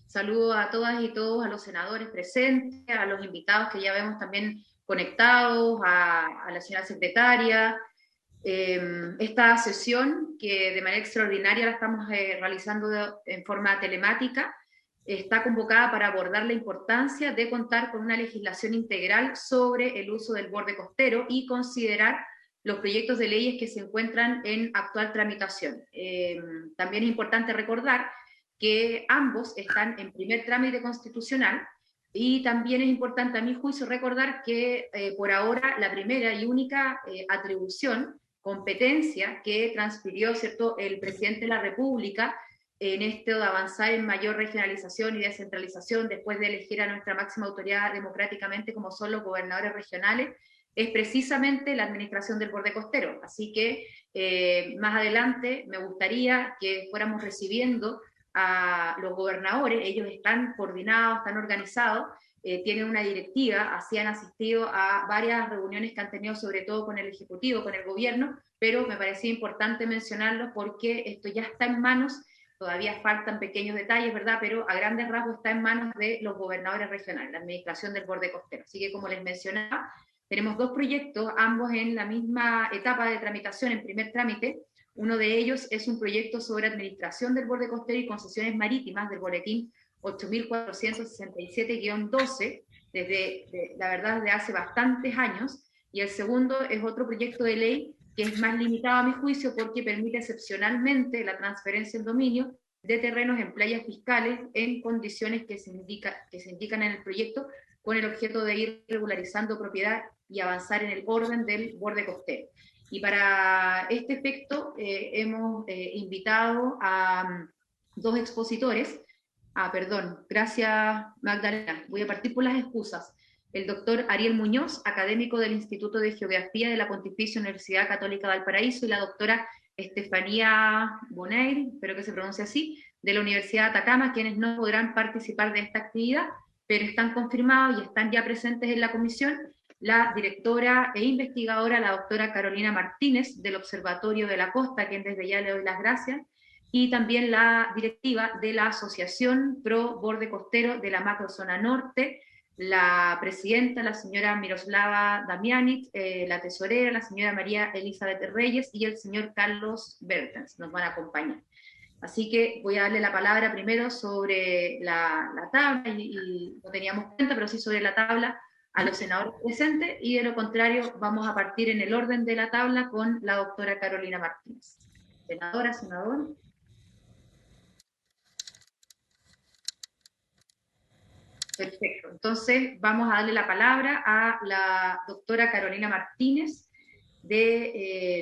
Saludo a todas y todos, a los senadores presentes, a los invitados que ya vemos también conectados, a la señora secretaria. Esta sesión, que de manera extraordinaria la estamos realizando en forma telemática, está convocada para abordar la importancia de contar con una legislación integral sobre el uso del borde costero y considerar los proyectos de leyes que se encuentran en actual tramitación. También es importante recordar que ambos están en primer trámite constitucional, y también es importante, a mi juicio, recordar que por ahora la primera y única atribución, competencia que transfirió, ¿cierto?, el presidente de la República en esto de avanzar en mayor regionalización y descentralización después de elegir a nuestra máxima autoridad democráticamente como son los gobernadores regionales, es precisamente la administración del borde costero. Así que más adelante me gustaría que fuéramos recibiendo a los gobernadores. Ellos están coordinados, están organizados, tienen una directiva, así han asistido a varias reuniones que han tenido, sobre todo con el Ejecutivo, con el Gobierno, pero me parecía importante mencionarlo porque esto ya está en manos, todavía faltan pequeños detalles, ¿verdad?, pero a grandes rasgos está en manos de los gobernadores regionales, la administración del borde costero. Así que, como les mencionaba, tenemos dos proyectos, ambos en la misma etapa de tramitación, en primer trámite. Uno de ellos es un proyecto sobre administración del borde costero y concesiones marítimas del boletín 8467-12, la verdad, desde hace bastantes años, y el segundo es otro proyecto de ley que es más limitado a mi juicio porque permite excepcionalmente la transferencia en dominio de terrenos en playas fiscales en condiciones que se indican en el proyecto, con el objeto de ir regularizando propiedad y avanzar en el orden del borde costero. Y para este efecto hemos invitado a dos expositores. Perdón, gracias Magdalena. Voy a partir por las excusas. El doctor Ariel Muñoz, académico del Instituto de Geografía de la Pontificia Universidad Católica de Valparaíso, y la doctora Estefanía Boneil, espero que se pronuncie así, de la Universidad de Atacama, quienes no podrán participar de esta actividad, pero están confirmados y están ya presentes en la comisión la directora e investigadora, la doctora Carolina Martínez, del Observatorio de la Costa, a quien desde ya le doy las gracias, y también la directiva de la Asociación Pro Borde Costero de la Macrozona Norte, la presidenta, la señora Miroslava Damianich, la tesorera, la señora María Elizabeth Reyes, y el señor Carlos Bertens nos van a acompañar. Así que voy a darle la palabra primero sobre la tabla, y no teníamos cuenta, pero sí sobre la tabla, a los senadores presentes, y de lo contrario vamos a partir en el orden de la tabla con la doctora Carolina Martínez. Senadora, senador. Perfecto. Entonces vamos a darle la palabra a la doctora Carolina Martínez, ella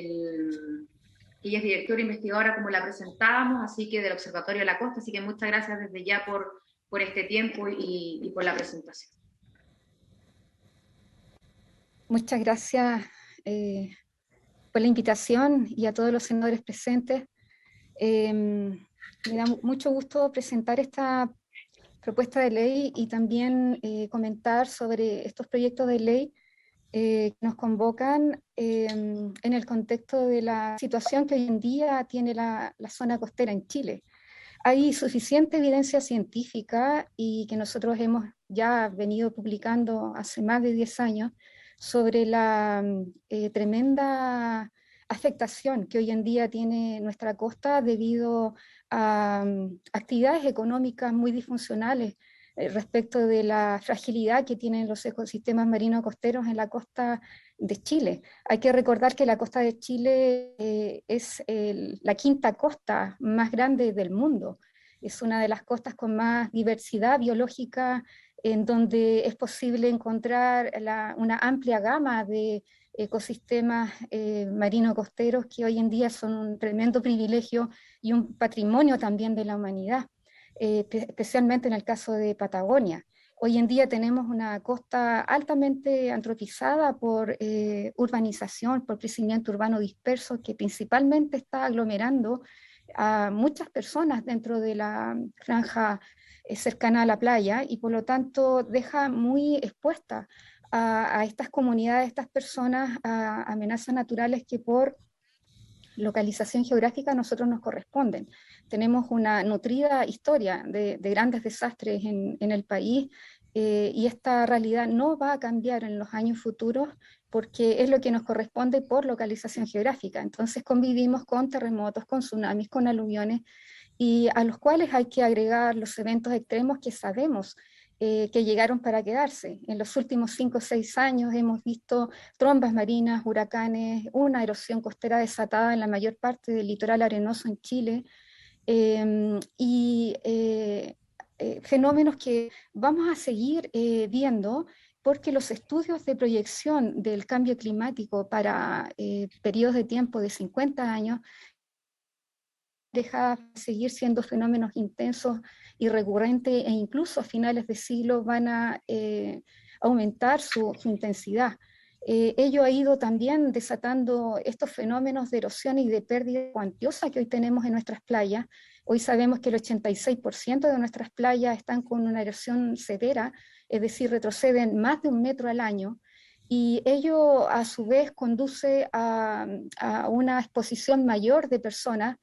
es directora investigadora, como la presentábamos, así que del Observatorio de la Costa, así que muchas gracias desde ya por este tiempo y por la presentación. Muchas gracias por la invitación y a todos los senadores presentes. Me da mucho gusto presentar esta propuesta de ley y también comentar sobre estos proyectos de ley que nos convocan en el contexto de la situación que hoy en día tiene la zona costera en Chile. Hay suficiente evidencia científica y que nosotros hemos ya venido publicando hace más de 10 años sobre la tremenda afectación que hoy en día tiene nuestra costa debido a actividades económicas muy disfuncionales respecto de la fragilidad que tienen los ecosistemas marinos costeros en la costa de Chile. Hay que recordar que la costa de Chile es la quinta costa más grande del mundo. Es una de las costas con más diversidad biológica, en donde es posible encontrar una amplia gama de ecosistemas marino-costeros que hoy en día son un tremendo privilegio y un patrimonio también de la humanidad, especialmente en el caso de Patagonia. Hoy en día tenemos una costa altamente antropizada por urbanización, por crecimiento urbano disperso, que principalmente está aglomerando a muchas personas dentro de la franja cercana a la playa, y por lo tanto deja muy expuesta a estas comunidades, estas personas, a amenazas naturales que por localización geográfica a nosotros nos corresponden. Tenemos una nutrida historia de grandes desastres en el país, y esta realidad no va a cambiar en los años futuros porque es lo que nos corresponde por localización geográfica. Entonces convivimos con terremotos, con tsunamis, con aluviones, y a los cuales hay que agregar los eventos extremos que sabemos que llegaron para quedarse. En los últimos 5 o 6 años hemos visto trombas marinas, huracanes, una erosión costera desatada en la mayor parte del litoral arenoso en Chile, y fenómenos que vamos a seguir viendo porque los estudios de proyección del cambio climático para periodos de tiempo de 50 años deja seguir siendo fenómenos intensos y recurrentes, e incluso a finales de siglo van a aumentar su intensidad. Ello ha ido también desatando estos fenómenos de erosión y de pérdida cuantiosa que hoy tenemos en nuestras playas. Hoy sabemos que el 86% de nuestras playas están con una erosión severa, es decir, retroceden más de 1 metro al año, y ello a su vez conduce a una exposición mayor de personas,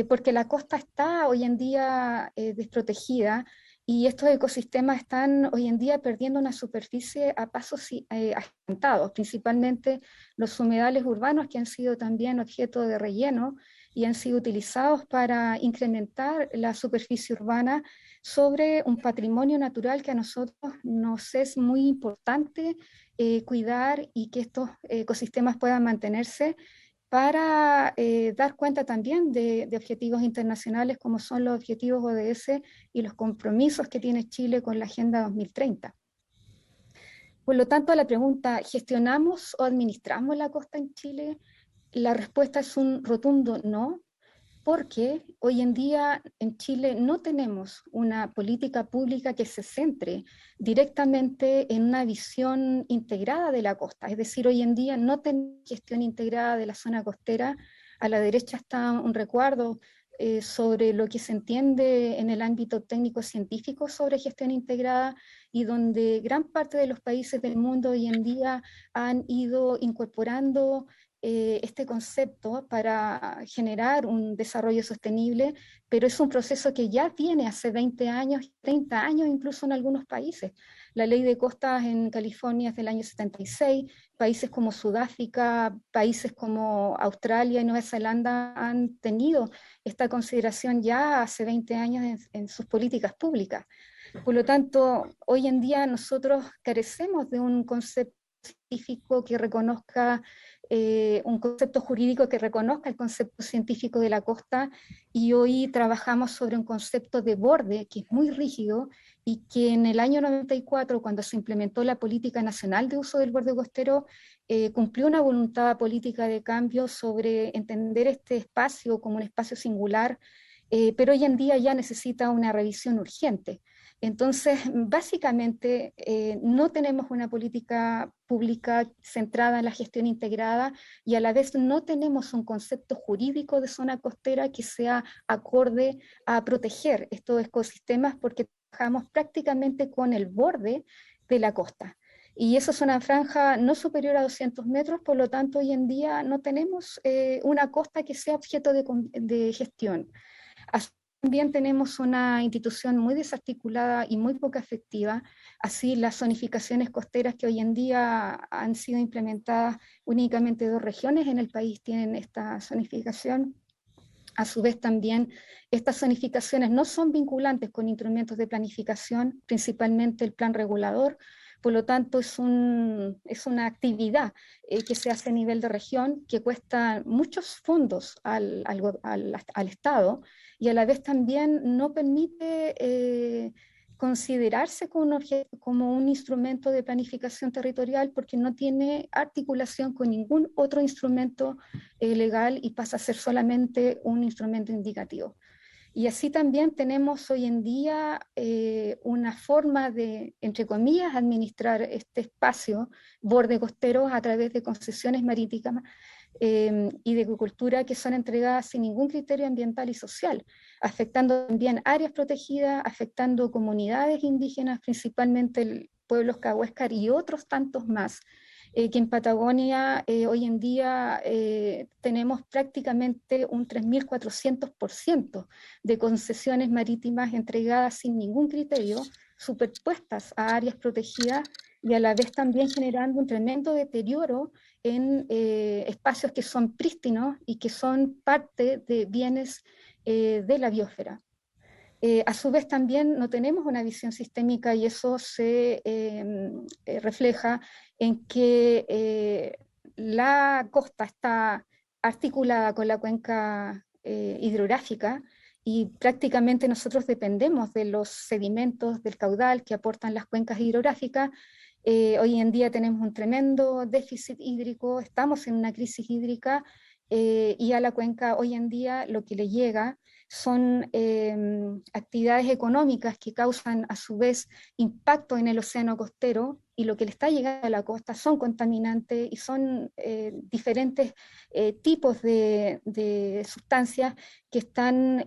porque la costa está hoy en día desprotegida, y estos ecosistemas están hoy en día perdiendo una superficie a pasos agigantados, principalmente los humedales urbanos, que han sido también objeto de relleno y han sido utilizados para incrementar la superficie urbana sobre un patrimonio natural que a nosotros nos es muy importante cuidar, y que estos ecosistemas puedan mantenerse para dar cuenta también de objetivos internacionales como son los objetivos ODS y los compromisos que tiene Chile con la Agenda 2030. Por lo tanto, a la pregunta, ¿gestionamos o administramos la costa en Chile? La respuesta es un rotundo no, porque hoy en día en Chile no tenemos una política pública que se centre directamente en una visión integrada de la costa. Es decir, hoy en día no tenemos gestión integrada de la zona costera. A la derecha está un recuadro sobre lo que se entiende en el ámbito técnico-científico sobre gestión integrada, y donde gran parte de los países del mundo hoy en día han ido incorporando este concepto para generar un desarrollo sostenible, pero es un proceso que ya viene hace 20 años, 30 años incluso en algunos países. La ley de costas en California es del año 76, países como Sudáfrica, países como Australia y Nueva Zelanda han tenido esta consideración ya hace 20 años en sus políticas públicas. Por lo tanto, hoy en día nosotros carecemos de un concepto científico que reconozca, un concepto jurídico que reconozca el concepto científico de la costa, y hoy trabajamos sobre un concepto de borde que es muy rígido, y que en el año 94, cuando se implementó la Política Nacional de Uso del Borde Costero, cumplió una voluntad política de cambio sobre entender este espacio como un espacio singular, pero hoy en día ya necesita una revisión urgente. Entonces, básicamente, no tenemos una política pública centrada en la gestión integrada, y a la vez no tenemos un concepto jurídico de zona costera que sea acorde a proteger estos ecosistemas, porque trabajamos prácticamente con el borde de la costa. Y eso es una franja no superior a 200 metros, por lo tanto, hoy en día no tenemos una costa que sea objeto de gestión. Así también tenemos una institución muy desarticulada y muy poco efectiva. Así, las zonificaciones costeras que hoy en día han sido implementadas, únicamente 2 regiones en el país tienen esta zonificación. A su vez también estas zonificaciones no son vinculantes con instrumentos de planificación, principalmente el plan regulador. Por lo tanto, es una actividad que se hace a nivel de región, que cuesta muchos fondos al Estado, y a la vez también no permite considerarse como un instrumento de planificación territorial, porque no tiene articulación con ningún otro instrumento legal, y pasa a ser solamente un instrumento indicativo. Y así también tenemos hoy en día una forma de, entre comillas, administrar este espacio borde costero a través de concesiones marítimas y de acuicultura, que son entregadas sin ningún criterio ambiental y social, afectando también áreas protegidas, afectando comunidades indígenas, principalmente el pueblo Cahuéscar y otros tantos más. que en Patagonia hoy en día tenemos prácticamente un 3.400% de concesiones marítimas entregadas sin ningún criterio, superpuestas a áreas protegidas y a la vez también generando un tremendo deterioro en espacios que son prístinos y que son parte de bienes de la biosfera. A su vez también no tenemos una visión sistémica y eso se refleja en que la costa está articulada con la cuenca hidrográfica y prácticamente nosotros dependemos de los sedimentos del caudal que aportan las cuencas hidrográficas. Hoy en día tenemos un tremendo déficit hídrico, estamos en una crisis hídrica y a la cuenca hoy en día lo que le llega son actividades económicas que causan a su vez impacto en el océano costero y lo que le está llegando a la costa son contaminantes y son diferentes tipos de sustancias que están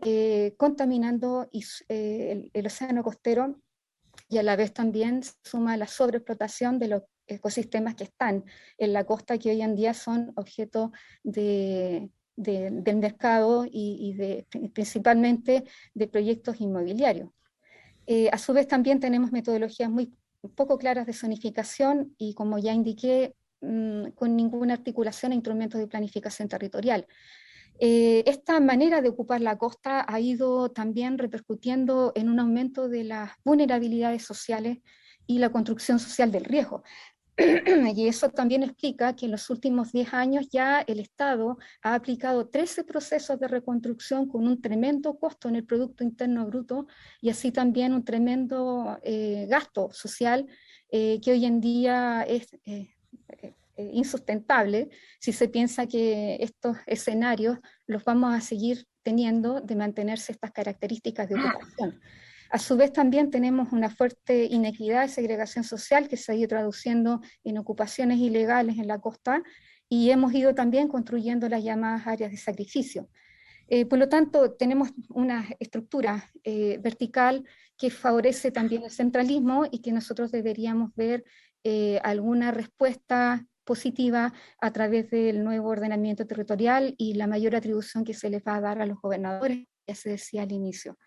contaminando el océano costero y a la vez también suma la sobreexplotación de los ecosistemas que están en la costa que hoy en día son objeto del mercado principalmente de proyectos inmobiliarios. A su vez también tenemos metodologías muy poco claras de zonificación y como ya indiqué, con ninguna articulación a instrumentos de planificación territorial. Esta manera de ocupar la costa ha ido también repercutiendo en un aumento de las vulnerabilidades sociales y la construcción social del riesgo. Y eso también explica que en los últimos 10 años ya el Estado ha aplicado 13 procesos de reconstrucción con un tremendo costo en el Producto Interno Bruto y así también un tremendo gasto social que hoy en día es insustentable si se piensa que estos escenarios los vamos a seguir teniendo de mantenerse estas características de ocupación. A su vez también tenemos una fuerte inequidad y segregación social que se ha ido traduciendo en ocupaciones ilegales en la costa y hemos ido también construyendo las llamadas áreas de sacrificio. Por lo tanto, tenemos una estructura vertical que favorece también el centralismo y que nosotros deberíamos ver alguna respuesta positiva a través del nuevo ordenamiento territorial y la mayor atribución que se les va a dar a los gobernadores, ya se decía al inicio.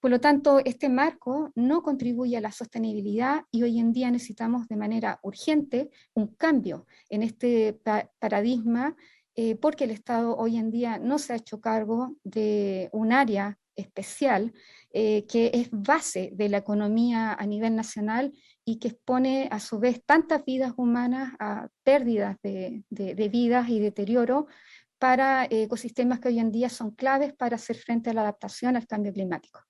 Por lo tanto, este marco no contribuye a la sostenibilidad y hoy en día necesitamos de manera urgente un cambio en este paradigma porque el Estado hoy en día no se ha hecho cargo de un área especial que es base de la economía a nivel nacional y que expone a su vez tantas vidas humanas a pérdidas de vidas y deterioro para ecosistemas que hoy en día son claves para hacer frente a la adaptación al cambio climático.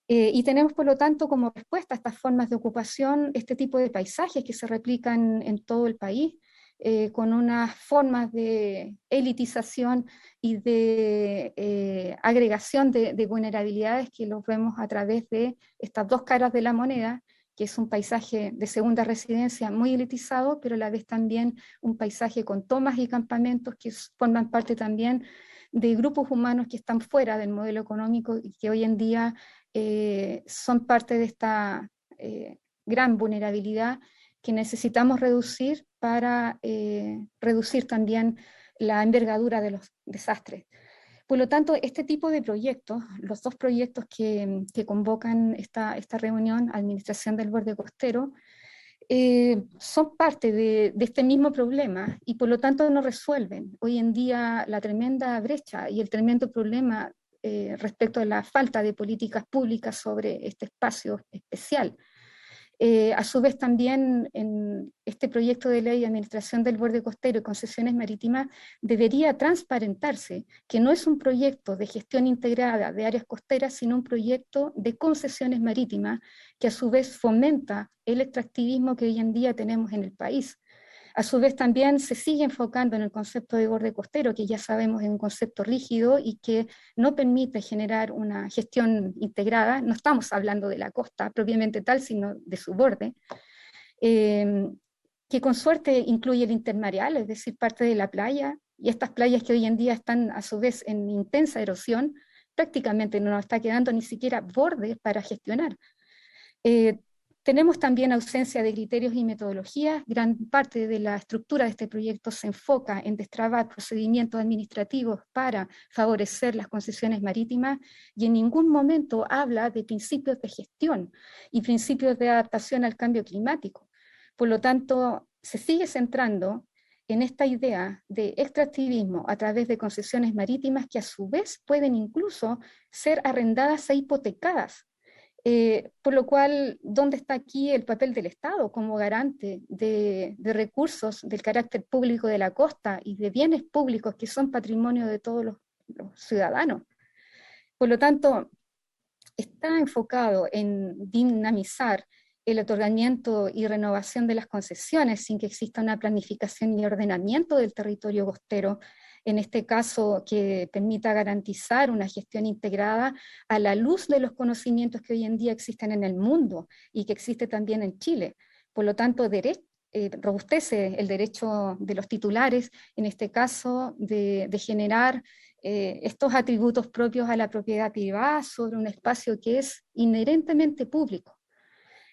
Y tenemos, por lo tanto, como respuesta a estas formas de ocupación, este tipo de paisajes que se replican en todo el país, con unas formas de elitización y de agregación de vulnerabilidades que los vemos a través de estas dos caras de la moneda, que es un paisaje de segunda residencia muy elitizado, pero a la vez también un paisaje con tomas y campamentos que forman parte también de grupos humanos que están fuera del modelo económico y que hoy en día son parte de esta gran vulnerabilidad que necesitamos reducir para reducir también la envergadura de los desastres. Por lo tanto, este tipo de proyectos, los dos proyectos que convocan esta reunión, Administración del Borde Costero, son parte de este mismo problema y por lo tanto no resuelven hoy en día la tremenda brecha y el tremendo problema respecto a la falta de políticas públicas sobre este espacio especial. A su vez también en este proyecto de ley de administración del borde costero y concesiones marítimas debería transparentarse que no es un proyecto de gestión integrada de áreas costeras, sino un proyecto de concesiones marítimas que a su vez fomenta el extractivismo que hoy en día tenemos en el país. A su vez también se sigue enfocando en el concepto de borde costero, que ya sabemos es un concepto rígido y que no permite generar una gestión integrada. No estamos hablando de la costa propiamente tal, sino de su borde, que con suerte incluye el intermareal, es decir, parte de la playa, y estas playas que hoy en día están a su vez en intensa erosión, prácticamente no nos está quedando ni siquiera borde para gestionar. Tenemos también ausencia de criterios y metodologías. Gran parte de la estructura de este proyecto se enfoca en destrabar procedimientos administrativos para favorecer las concesiones marítimas y en ningún momento habla de principios de gestión y principios de adaptación al cambio climático. Por lo tanto, se sigue centrando en esta idea de extractivismo a través de concesiones marítimas que a su vez pueden incluso ser arrendadas e hipotecadas. Por lo cual, ¿dónde está aquí el papel del Estado como garante de recursos del carácter público de la costa y de bienes públicos que son patrimonio de todos los ciudadanos? Por lo tanto, está enfocado en dinamizar el otorgamiento y renovación de las concesiones sin que exista una planificación y ordenamiento del territorio costero, en este caso que permita garantizar una gestión integrada a la luz de los conocimientos que hoy en día existen en el mundo y que existe también en Chile. Por lo tanto, robustece el derecho de los titulares, en este caso, de generar estos atributos propios a la propiedad privada sobre un espacio que es inherentemente público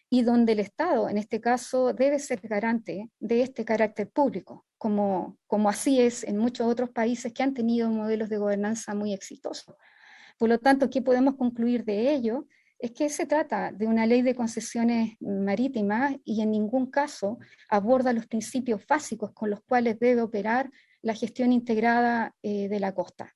y donde el Estado, en este caso, debe ser garante de este carácter público, como así es en muchos otros países que han tenido modelos de gobernanza muy exitosos. Por lo tanto, ¿qué podemos concluir de ello? Es que se trata de una ley de concesiones marítimas y en ningún caso aborda los principios básicos con los cuales debe operar la gestión integrada de la costa.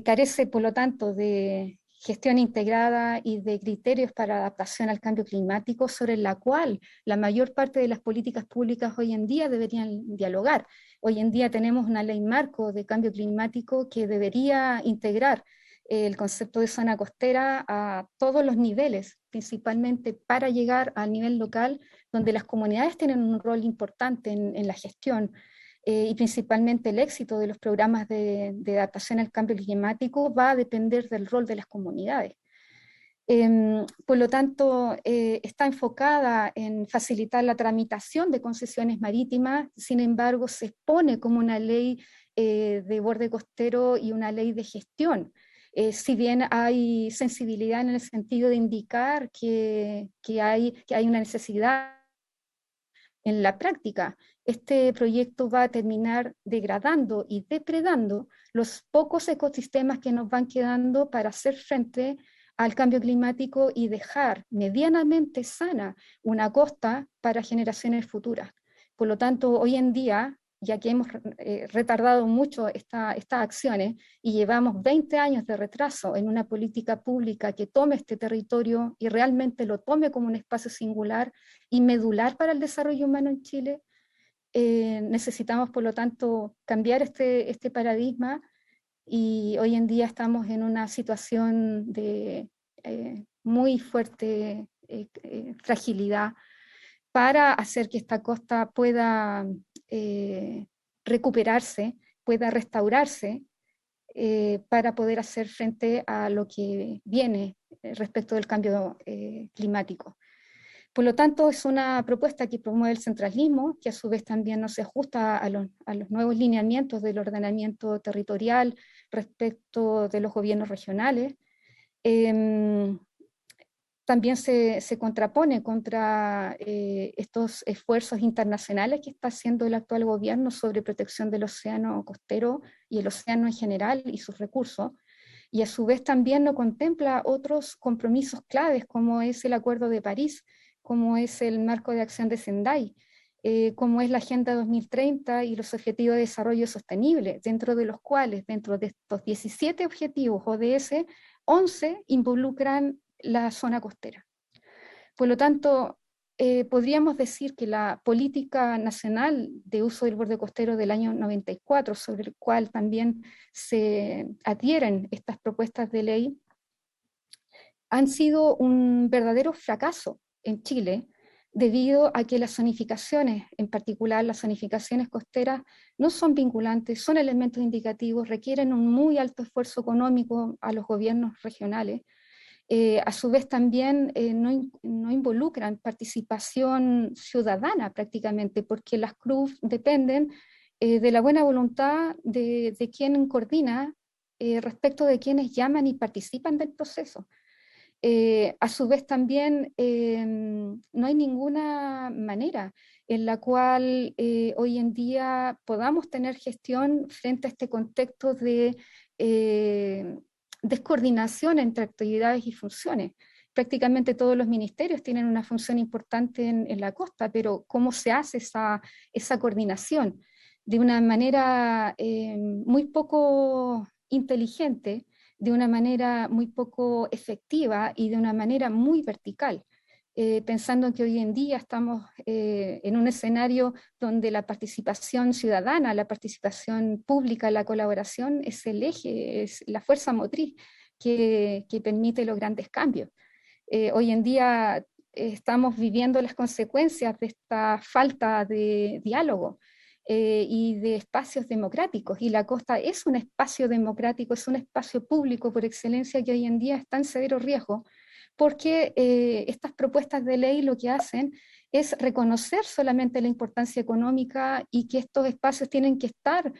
Carece, por lo tanto, de gestión integrada y de criterios para adaptación al cambio climático sobre la cual la mayor parte de las políticas públicas hoy en día deberían dialogar. Hoy en día tenemos una ley marco de cambio climático que debería integrar el concepto de zona costera a todos los niveles, principalmente para llegar al nivel local, donde las comunidades tienen un rol importante en la gestión, y principalmente el éxito de los programas de adaptación al cambio climático va a depender del rol de las comunidades. Por lo tanto, está enfocada en facilitar la tramitación de concesiones marítimas, sin embargo, se expone como una ley de borde costero y una ley de gestión. Si bien hay sensibilidad en el sentido de indicar que hay una necesidad en la práctica, este proyecto va a terminar degradando y depredando los pocos ecosistemas que nos van quedando para hacer frente al cambio climático y dejar medianamente sana una costa para generaciones futuras. Por lo tanto, hoy en día, ya que hemos retardado mucho estas acciones y llevamos 20 años de retraso en una política pública que tome este territorio y realmente lo tome como un espacio singular y medular para el desarrollo humano en Chile, necesitamos, por lo tanto, cambiar este paradigma y hoy en día estamos en una situación de muy fuerte fragilidad para hacer que esta costa pueda recuperarse, pueda restaurarse, para poder hacer frente a lo que viene respecto del cambio climático. Por lo tanto, es una propuesta que promueve el centralismo, que a su vez también no se ajusta a los nuevos lineamientos del ordenamiento territorial respecto de los gobiernos regionales. También se contrapone contra estos esfuerzos internacionales que está haciendo el actual gobierno sobre protección del océano costero y el océano en general y sus recursos, y a su vez también no contempla otros compromisos claves como es el Acuerdo de París, como es el Marco de Acción de Sendai, como es la Agenda 2030 y los Objetivos de Desarrollo Sostenible, dentro de los cuales, dentro de estos 17 objetivos ODS, 11 involucran la zona costera. Por lo tanto, podríamos decir que la política nacional de uso del borde costero del año 94, sobre el cual también se adhieren estas propuestas de ley, han sido un verdadero fracaso en Chile, debido a que las zonificaciones, en particular las zonificaciones costeras, no son vinculantes, son elementos indicativos, requieren un muy alto esfuerzo económico a los gobiernos regionales. A su vez también no involucran participación ciudadana prácticamente, porque las CRUF dependen de la buena voluntad de quien coordina respecto de quienes llaman y participan del proceso. A su vez también no hay ninguna manera en la cual hoy en día podamos tener gestión frente a este contexto de descoordinación entre actividades y funciones. Prácticamente todos los ministerios tienen una función importante en la costa, pero ¿cómo se hace esa coordinación? De una manera muy poco inteligente, de una manera muy poco efectiva y de una manera muy vertical, pensando que hoy en día estamos en un escenario donde la participación ciudadana, la participación pública, la colaboración es el eje, es la fuerza motriz que permite los grandes cambios. Hoy en día estamos viviendo las consecuencias de esta falta de diálogo y de espacios democráticos. Y la costa es un espacio democrático, es un espacio público por excelencia que hoy en día está en severo riesgo, porque estas propuestas de ley lo que hacen es reconocer solamente la importancia económica y que estos espacios tienen que estar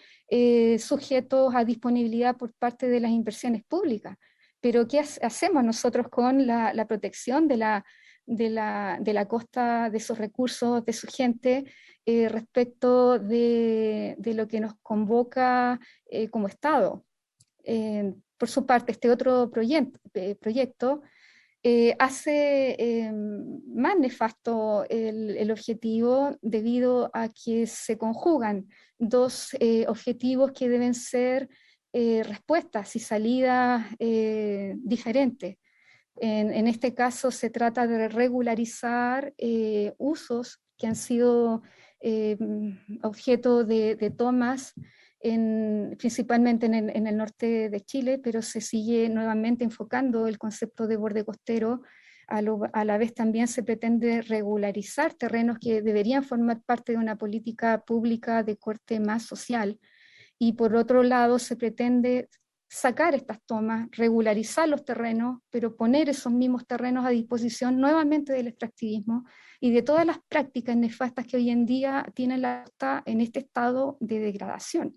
sujetos a disponibilidad por parte de las inversiones públicas. Pero ¿qué hacemos nosotros con la protección de la costa, de sus recursos, de su gente, respecto de lo que nos convoca como Estado? Por su parte, este otro proyecto hace más nefasto el objetivo debido a que se conjugan dos objetivos que deben ser respuestas y salidas diferentes. En este caso se trata de regularizar usos que han sido eh, objeto de tomas principalmente en el norte de Chile, pero se sigue nuevamente enfocando el concepto de borde costero. A la vez también se pretende regularizar terrenos que deberían formar parte de una política pública de corte más social. Y por otro lado se pretende sacar estas tomas, regularizar los terrenos, pero poner esos mismos terrenos a disposición nuevamente del extractivismo y de todas las prácticas nefastas que hoy en día tienen la costa en este estado de degradación.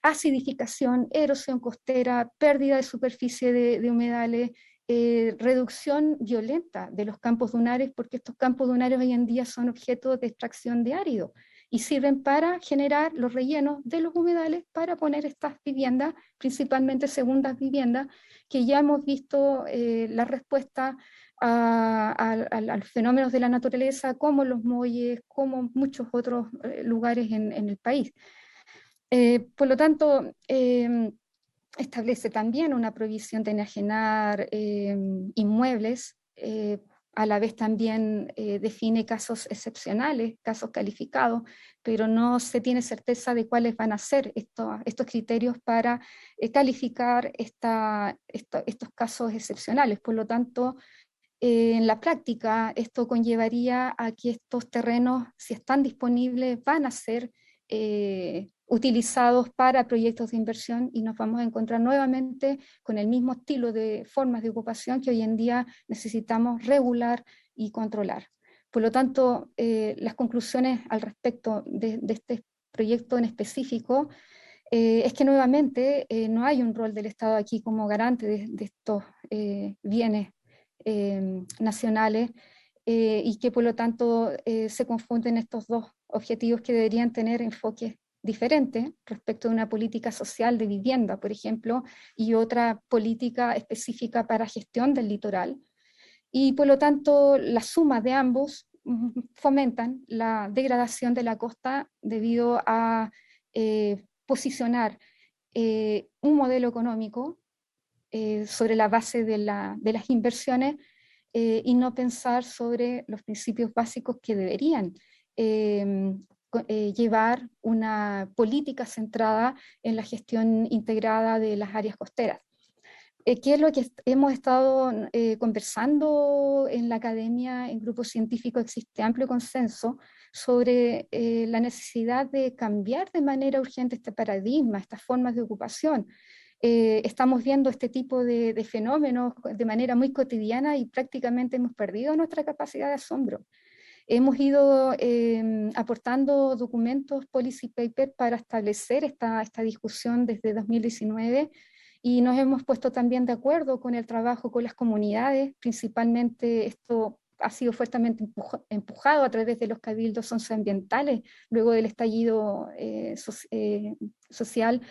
Acidificación, erosión costera, pérdida de superficie de humedales, reducción violenta de los campos dunares, porque estos campos dunares hoy en día son objeto de extracción de árido y sirven para generar los rellenos de los humedales para poner estas viviendas, principalmente segundas viviendas, que ya hemos visto la respuesta a los fenómenos de la naturaleza, como los muelles, como muchos otros lugares en el país. Por lo tanto, establece también una prohibición de enajenar inmuebles, a la vez también define casos excepcionales, casos calificados, pero no se tiene certeza de cuáles van a ser estos criterios para calificar estos casos excepcionales. Por lo tanto, en la práctica, esto conllevaría a que estos terrenos, si están disponibles, van a ser utilizados para proyectos de inversión y nos vamos a encontrar nuevamente con el mismo estilo de formas de ocupación que hoy en día necesitamos regular y controlar. Por lo tanto, las conclusiones al respecto de este proyecto en específico es que nuevamente no hay un rol del Estado aquí como garante de estos bienes nacionales y que por lo tanto se confunden estos dos objetivos que deberían tener enfoques diferentes respecto de una política social de vivienda, por ejemplo, y otra política específica para gestión del litoral. Y por lo tanto, la suma de ambos fomentan la degradación de la costa debido a posicionar un modelo económico sobre la base de las inversiones y no pensar sobre los principios básicos que deberían llevar una política centrada en la gestión integrada de las áreas costeras. ¿Qué es lo que hemos estado conversando en la academia, en grupos científicos? Existe amplio consenso sobre la necesidad de cambiar de manera urgente este paradigma, estas formas de ocupación. Estamos viendo este tipo de fenómenos de manera muy cotidiana y prácticamente hemos perdido nuestra capacidad de asombro. Hemos ido aportando documentos, policy paper, para establecer esta discusión desde 2019 y nos hemos puesto también de acuerdo con el trabajo con las comunidades, principalmente esto ha sido fuertemente empujado a través de los cabildos socioambientales luego del estallido social,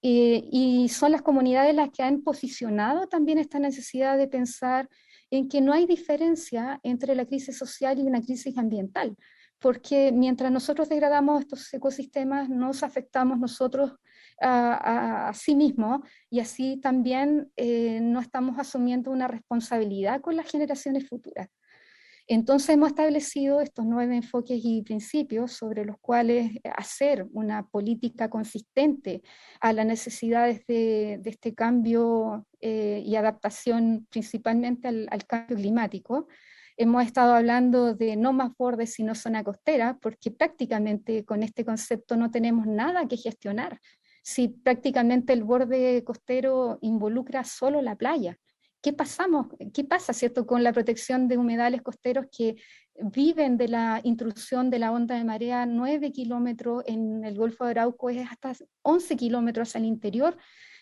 y son las comunidades las que han posicionado también esta necesidad de pensar en que no hay diferencia entre la crisis social y una crisis ambiental, porque mientras nosotros degradamos estos ecosistemas, nos afectamos nosotros a sí mismos, y así también no estamos asumiendo una responsabilidad con las generaciones futuras. Entonces hemos establecido estos 9 enfoques y principios sobre los cuales hacer una política consistente a las necesidades de este cambio y adaptación principalmente al cambio climático. Hemos estado hablando de no más bordes sino zona costera, porque prácticamente con este concepto no tenemos nada que gestionar. Si prácticamente el borde costero involucra solo la playa. ¿Qué pasa, cierto, con la protección de humedales costeros que viven de la intrusión de la onda de marea? 9 kilómetros en el Golfo de Arauco es hasta 11 kilómetros al interior,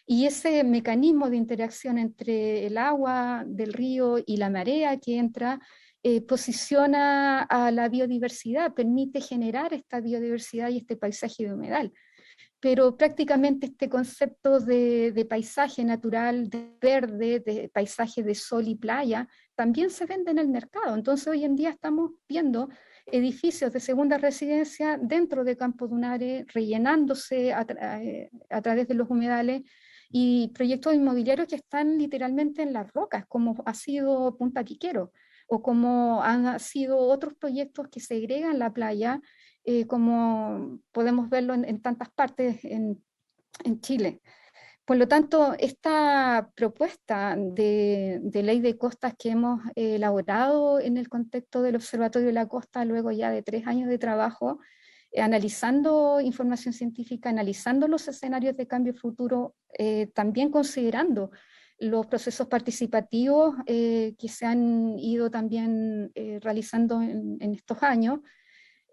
y ese mecanismo de interacción entre el agua del río y la marea que entra posiciona a la biodiversidad, permite generar esta biodiversidad y este paisaje de humedal. Pero prácticamente este concepto de paisaje natural, de verde, de paisaje de sol y playa, también se vende en el mercado. Entonces hoy en día estamos viendo edificios de segunda residencia dentro de campos dunares, rellenándose a través de los humedales, y proyectos inmobiliarios que están literalmente en las rocas, como ha sido Punta Piquero, o como han sido otros proyectos que segregan la playa, como podemos verlo en tantas partes en Chile. Por lo tanto, esta propuesta de ley de costas que hemos elaborado en el contexto del Observatorio de la Costa, luego ya de 3 años de trabajo, analizando información científica, analizando los escenarios de cambio futuro, también considerando los procesos participativos que se han ido también realizando en estos años,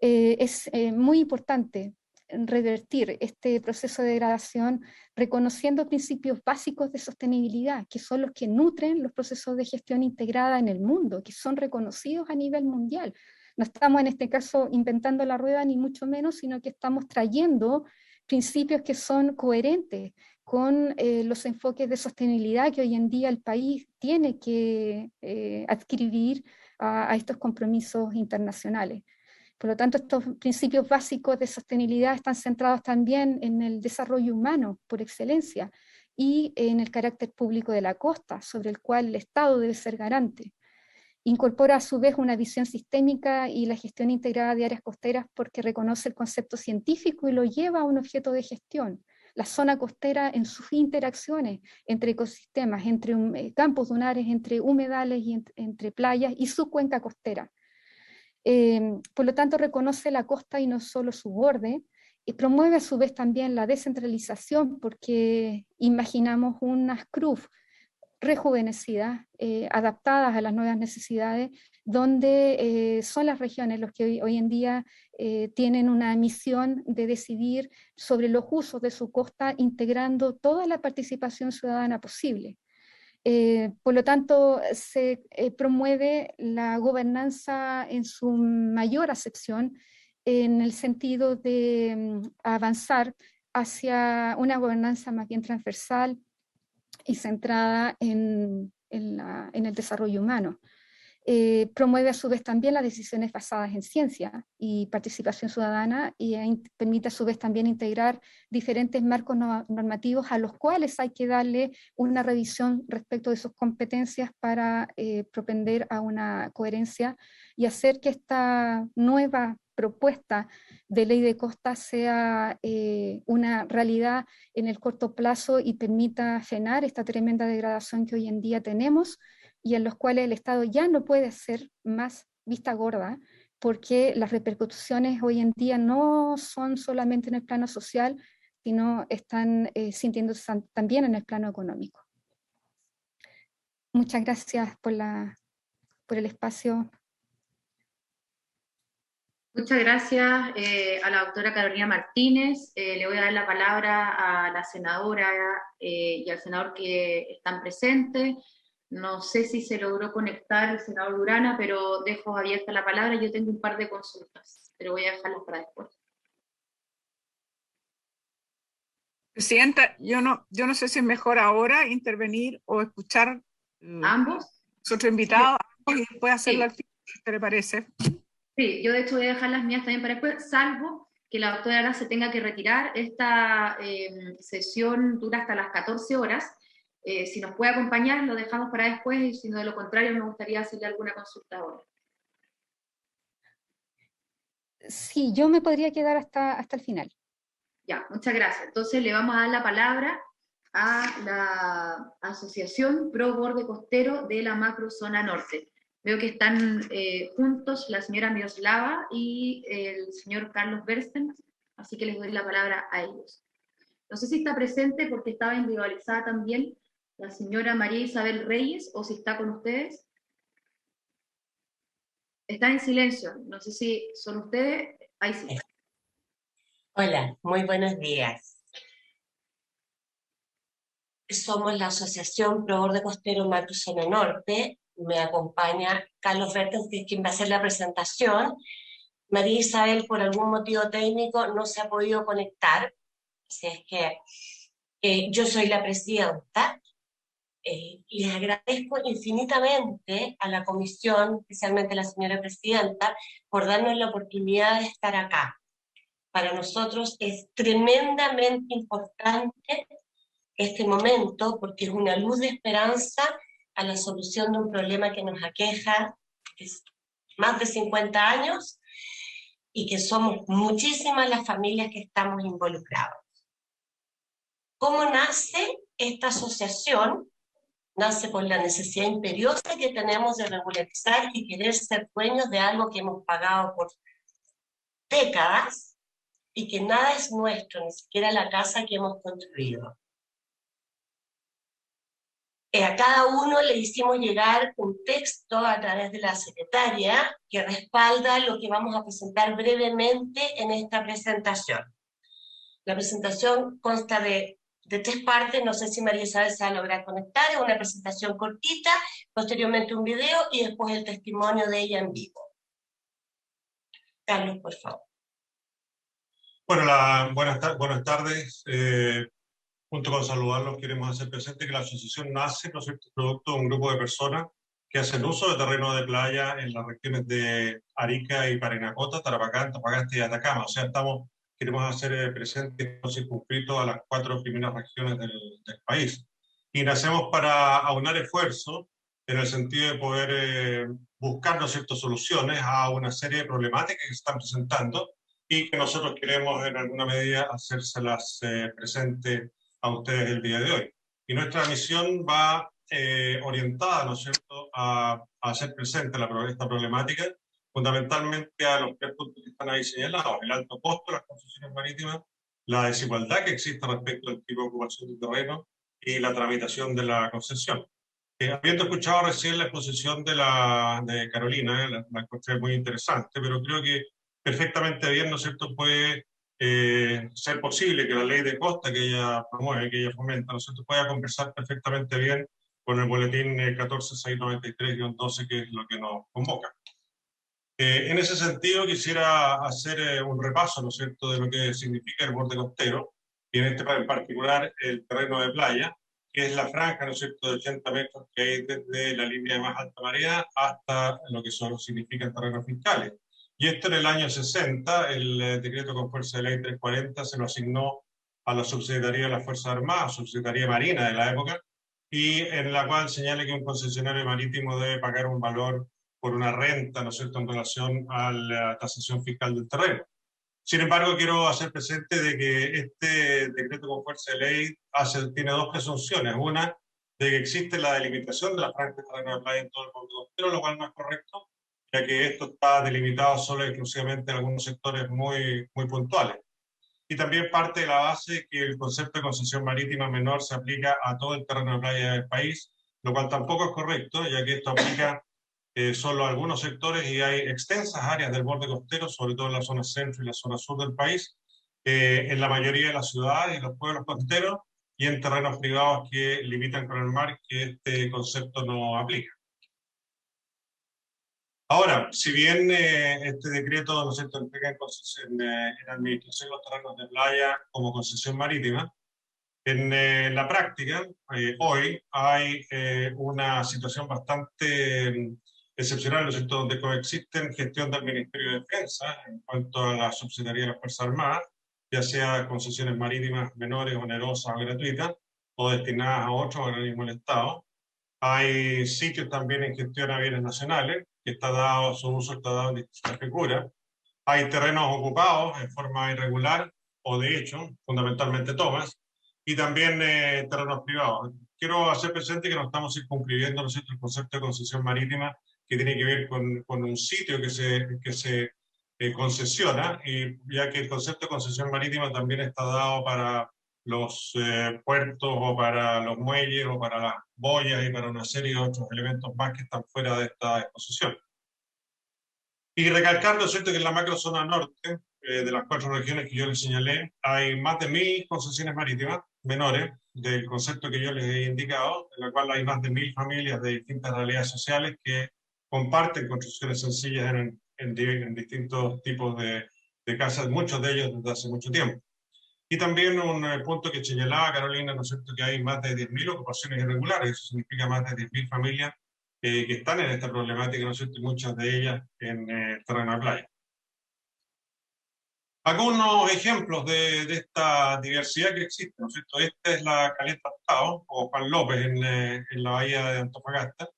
es muy importante revertir este proceso de degradación reconociendo principios básicos de sostenibilidad, que son los que nutren los procesos de gestión integrada en el mundo, que son reconocidos a nivel mundial. No estamos en este caso inventando la rueda, ni mucho menos, sino que estamos trayendo principios que son coherentes con los enfoques de sostenibilidad que hoy en día el país tiene que adquirir a estos compromisos internacionales. Por lo tanto, estos principios básicos de sostenibilidad están centrados también en el desarrollo humano por excelencia y en el carácter público de la costa, sobre el cual el Estado debe ser garante. Incorpora a su vez una visión sistémica y la gestión integrada de áreas costeras porque reconoce el concepto científico y lo lleva a un objeto de gestión. La zona costera en sus interacciones entre ecosistemas, entre campos dunares, entre humedales y entre playas y su cuenca costera. Por lo tanto, reconoce la costa y no solo su borde, y promueve a su vez también la descentralización, porque imaginamos unas CRUF rejuvenecidas, adaptadas a las nuevas necesidades, donde son las regiones los que hoy en día tienen una misión de decidir sobre los usos de su costa, integrando toda la participación ciudadana posible. Por lo tanto, se promueve la gobernanza en su mayor acepción, en el sentido de avanzar hacia una gobernanza más bien transversal y centrada en el desarrollo humano. Promueve a su vez también las decisiones basadas en ciencia y participación ciudadana, y permite a su vez también integrar diferentes marcos normativos a los cuales hay que darle una revisión respecto de sus competencias para propender a una coherencia y hacer que esta nueva propuesta de ley de costas sea una realidad en el corto plazo y permita frenar esta tremenda degradación que hoy en día tenemos, y en los cuales el Estado ya no puede hacer más vista gorda, porque las repercusiones hoy en día no son solamente en el plano social, sino están sintiéndose también en el plano económico. Muchas gracias por el espacio. Muchas gracias a la doctora Carolina Martínez. Le voy a dar la palabra a la senadora y al senador que están presentes. No sé si se logró conectar el senador Durana, pero dejo abierta la palabra. Yo tengo un par de consultas, pero voy a dejarlas para después. Presidenta, yo no sé si es mejor ahora intervenir o escuchar ¿A ambos? los otros invitados y después hacerlo Sí. al fin, ¿qué le parece? Sí, yo de hecho voy a dejar las mías también para después, salvo que la doctora Ara se tenga que retirar. Esta sesión dura hasta las 14 horas. Si nos puede acompañar, lo dejamos para después, y si no, de lo contrario, me gustaría hacerle alguna consulta ahora. Sí, yo me podría quedar hasta el final. Ya, muchas gracias. Entonces le vamos a dar la palabra a la Asociación Pro Borde Costero de la Macrozona Norte. Veo que están juntos la señora Miroslava y el señor Carlos Bersten, así que les doy la palabra a ellos. No sé si está presente porque estaba individualizada también la señora María Isabel Reyes, o si está con ustedes. Está en silencio, no sé si son ustedes. Ahí sí. Hola, muy buenos días. Somos la Asociación Pro Borde Costero Macrozona Norte. Me acompaña Carlos Bertens, que es quien va a hacer la presentación. María Isabel, por algún motivo técnico, no se ha podido conectar, así es que yo soy la presidenta. Les agradezco infinitamente a la comisión, especialmente a la señora presidenta, por darnos la oportunidad de estar acá. Para nosotros es tremendamente importante este momento porque es una luz de esperanza a la solución de un problema que nos aqueja más de 50 años y que somos muchísimas las familias que estamos involucradas. ¿Cómo nace esta asociación? Nace por la necesidad imperiosa que tenemos de regularizar y querer ser dueños de algo que hemos pagado por décadas y que nada es nuestro, ni siquiera la casa que hemos construido. A cada uno le hicimos llegar un texto a través de la secretaria que respalda lo que vamos a presentar brevemente en esta presentación. La presentación consta de 3 partes, no sé si María Isabel se va a lograr conectar, es una presentación cortita, posteriormente un video y después el testimonio de ella en vivo. Carlos, por favor. Bueno, buenas tardes. Junto con saludarlos, queremos hacer presente que la asociación nace, ¿no es cierto?, producto de un grupo de personas que hacen uso de terreno de playa en las regiones de Arica y Parinacota, Tarapacá, Antofagasta y Atacama. O sea, queremos hacer presente y circunscrito a las 4 primeras regiones del país. Y nacemos para aunar esfuerzos en el sentido de poder buscar, ¿no es cierto?, soluciones a una serie de problemáticas que se están presentando y que nosotros queremos en alguna medida hacérselas presentes a ustedes el día de hoy. Y nuestra misión va orientada, ¿no es cierto?, a hacer presente esta problemática, fundamentalmente a los 3 puntos que están ahí señalados: el alto costo de las concesiones marítimas, la desigualdad que existe respecto al tipo de ocupación del terreno y la tramitación de la concesión. Habiendo escuchado recién la exposición de Carolina, la encontré muy interesante, pero creo que perfectamente bien, ¿no es cierto?, puede ser posible que la ley de costa que ella promueve, que ella fomenta, ¿no es cierto?, pueda conversar perfectamente bien con el boletín 14693-12, que es lo que nos convoca. En ese sentido, quisiera hacer un repaso, ¿no es cierto?, de lo que significa el borde costero, y en particular el terreno de playa, que es la franja, ¿no es cierto?, de 80 metros que hay desde la línea de más alta marea hasta lo que significan terrenos fiscales. Y esto en el año 60, el decreto con fuerza de ley 340 se lo asignó a la Subsecretaría de las Fuerzas Armadas, Subsecretaría Marina de la época, y en la cual señala que un concesionario marítimo debe pagar un valor por una renta, ¿no es cierto?, en relación a la tasación fiscal del terreno. Sin embargo, quiero hacer presente de que este decreto con fuerza de ley tiene 2 presunciones. Una, de que existe la delimitación de la franja de terreno de playa en todo el borde costero, lo cual no es correcto, ya que esto está delimitado solo y exclusivamente en algunos sectores muy, muy puntuales. Y también parte de la base que el concepto de concesión marítima menor se aplica a todo el terreno de playa del país, lo cual tampoco es correcto, ya que esto aplica solo algunos sectores, y hay extensas áreas del borde costero, sobre todo en la zona centro y la zona sur del país, en la mayoría de las ciudades y los pueblos costeros, y en terrenos privados que limitan con el mar, que este concepto no aplica. Ahora, si bien este decreto, ¿no es cierto?, entrega en administración los terrenos de playa como concesión marítima, en la práctica, hoy hay una situación bastante excepcional, ¿no es cierto?, donde coexisten gestión del Ministerio de Defensa en cuanto a la subsidiaría de las Fuerzas Armadas, ya sea concesiones marítimas menores, onerosas o gratuitas, o destinadas a otros organismos del Estado. Hay sitios también en gestión a bienes nacionales, que está dado, su uso está dado en distintas figuras. Hay terrenos ocupados en forma irregular o de hecho, fundamentalmente tomas, y también terrenos privados. Quiero hacer presente que no estamos circunscribiendo, ¿no es cierto?, el concepto de concesión marítima, que tiene que ver con un sitio que se concesiona, y ya que el concepto de concesión marítima también está dado para los puertos o para los muelles o para las boyas y para una serie de otros elementos más que están fuera de esta exposición. Y recalcar, ¿no es cierto?, que en la macrozona norte, de las 4 regiones que yo les señalé, hay más de 1000 concesiones marítimas menores del concepto que yo les he indicado, en la cual hay más de 1000 familias de distintas realidades sociales que comparten construcciones sencillas en distintos tipos de casas, muchos de ellos desde hace mucho tiempo. Y también un punto que señalaba Carolina, ¿no es cierto?, que hay más de 10.000 ocupaciones irregulares, eso significa más de 10.000 familias que están en esta problemática, ¿no es cierto?, y muchas de ellas en terreno de playa. Algunos ejemplos de esta diversidad que existe, ¿no es cierto? Esta es la Caleta Tao, o Juan López, en la bahía de Antofagasta.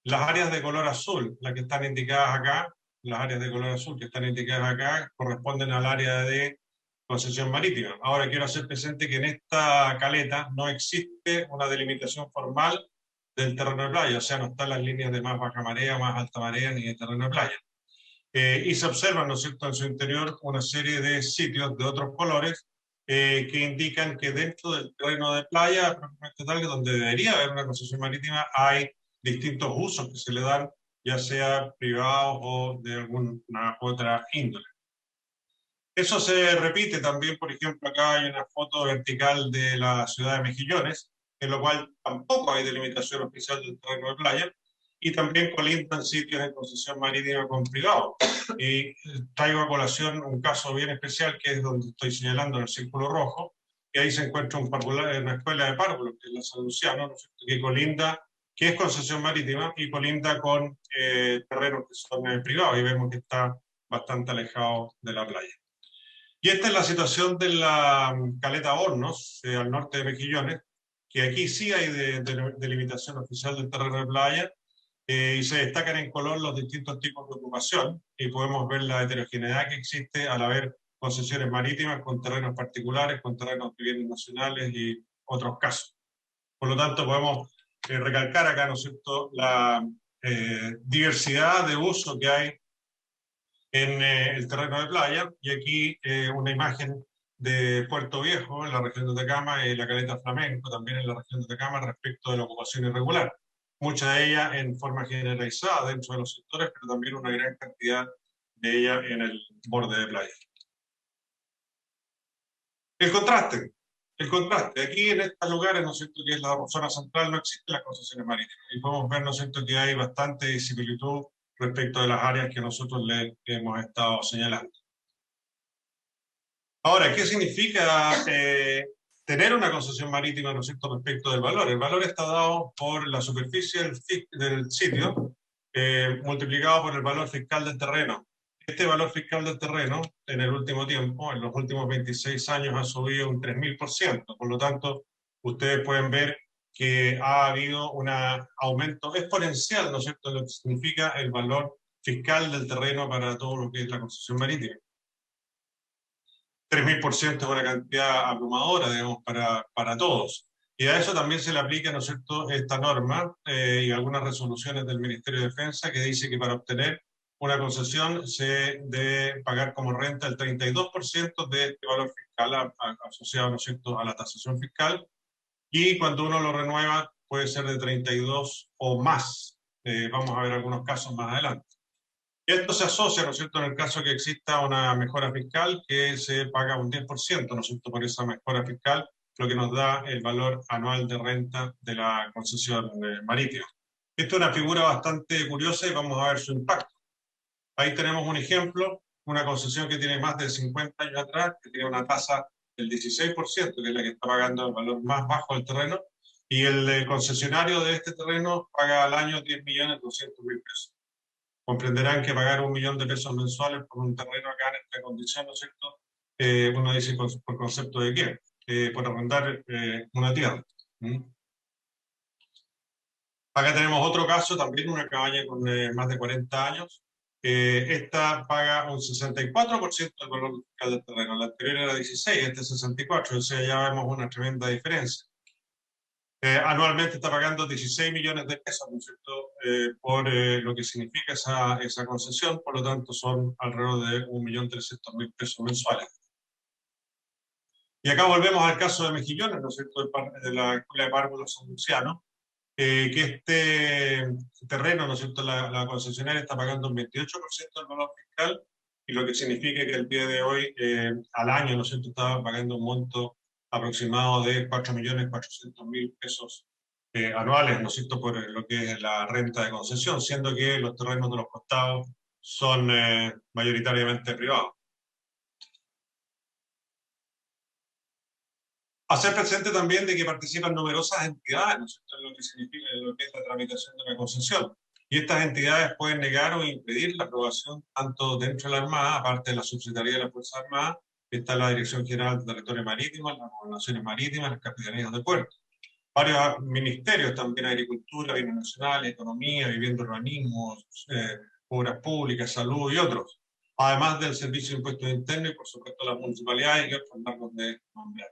Las áreas de color azul, las que están indicadas acá, las áreas de color azul que están indicadas acá, corresponden al área de concesión marítima. Ahora quiero hacer presente que en esta caleta no existe una delimitación formal del terreno de playa, o sea, no están las líneas de más baja marea, más alta marea, ni de terreno de playa. Y se observan, ¿no es cierto?, en su interior una serie de sitios de otros colores que indican que dentro del terreno de playa, tal, donde debería haber una concesión marítima, hay distintos usos que se le dan, ya sea privados o de alguna otra índole. Eso se repite también, por ejemplo, acá hay una foto vertical de la ciudad de Mejillones, en lo cual tampoco hay delimitación oficial del terreno de playa, y también colindan sitios en concesión marítima con privado. Y traigo a colación un caso bien especial, que es donde estoy señalando en el círculo rojo, que ahí se encuentra una escuela de párvulos, que es la San Luciano, ¿no es cierto?, que colinda, que es concesión marítima, y colinda con terrenos que son privados, y vemos que está bastante alejado de la playa. Y esta es la situación de la Caleta Hornos, al norte de Mejillones, que aquí sí hay delimitación oficial del terreno de playa, y se destacan en color los distintos tipos de ocupación, y podemos ver la heterogeneidad que existe al haber concesiones marítimas con terrenos particulares, con terrenos de bienes nacionales y otros casos. Por lo tanto, podemos recalcar acá, ¿no es cierto?, la diversidad de uso que hay en el terreno de playa, y aquí una imagen de Puerto Viejo, en la región de Atacama, y la Caleta Flamenco, también en la región de Atacama, respecto de la ocupación irregular. Mucha de ella en forma generalizada dentro de los sectores, pero también una gran cantidad de ella en el borde de playa. El contraste. Aquí en estos lugares, ¿no es cierto?, que es la zona central, no existen las concesiones marítimas. Y podemos ver, ¿no es cierto?, que hay bastante similitud respecto de las áreas que nosotros le hemos estado señalando. Ahora, ¿qué significa tener una concesión marítima, ¿no es cierto?, respecto del valor? El valor está dado por la superficie del sitio multiplicado por el valor fiscal del terreno. Este valor fiscal del terreno, en el último tiempo, en los últimos 26 años, ha subido un 3000%. Por lo tanto, ustedes pueden ver que ha habido un aumento exponencial, ¿no es cierto?, de lo que significa el valor fiscal del terreno para todo lo que es la concesión marítima. 3000% es una cantidad abrumadora, digamos, para todos. Y a eso también se le aplica, ¿no es cierto?, esta norma y algunas resoluciones del Ministerio de Defensa que dice que para obtener una concesión se debe pagar como renta el 32% de este valor fiscal asociado, ¿no es cierto?, a la tasación fiscal, y cuando uno lo renueva puede ser de 32 o más Vamos a ver algunos casos más adelante. Y esto se asocia, ¿no es cierto?, en el caso que exista una mejora fiscal, que se paga un 10%, ¿no es cierto?, por esa mejora fiscal, lo que nos da el valor anual de renta de la concesión marítima. Esta es una figura bastante curiosa y vamos a ver su impacto. Ahí tenemos un ejemplo, una concesión que tiene más de 50 años atrás, que tiene una tasa del 16%, que es la que está pagando el valor más bajo del terreno, y el concesionario de este terreno paga al año 10.200.000 pesos. Comprenderán que pagar 1 millón de pesos mensuales por un terreno acá en esta condición, ¿no es cierto? Uno dice por concepto de qué, por arrendar una tierra. Acá tenemos otro caso, también una cabaña con más de 40 años. Esta paga un 64% del valor fiscal del terreno. La anterior era 16, este es 64, o sea, ya vemos una tremenda diferencia. Anualmente está pagando 16 millones de pesos, ¿no es cierto?, por lo que significa esa concesión, por lo tanto son alrededor de 1.300.000 pesos mensuales. Y acá volvemos al caso de Mejillones, ¿no es cierto?, de la Escuela de Párvulos San Luciano, que este terreno, ¿no es cierto?, la concesionaria está pagando un 28% del valor fiscal, y lo que significa que el día de hoy, al año, ¿no es cierto?, está pagando un monto aproximado de 4.400.000 pesos anuales, ¿no es cierto?, por lo que es la renta de concesión, siendo que los terrenos de los costados son mayoritariamente privados. Hacer presente también de que participan numerosas entidades, ¿no es cierto?, en lo que significa lo que es la tramitación de una concesión. Y estas entidades pueden negar o impedir la aprobación tanto dentro de la Armada, aparte de la Subsecretaría de las Fuerzas Armadas, está la Dirección General de Territorio Marítimo, las Gobernaciones Marítimas, las Capitanías de Puerto. Varios ministerios también, Agricultura, Bienes Nacionales, Economía, Vivienda, Urbanismo, Obras Públicas, Salud y otros. Además del Servicio de Impuestos Internos y, por supuesto, las municipalidades y otros marcos de nombrar.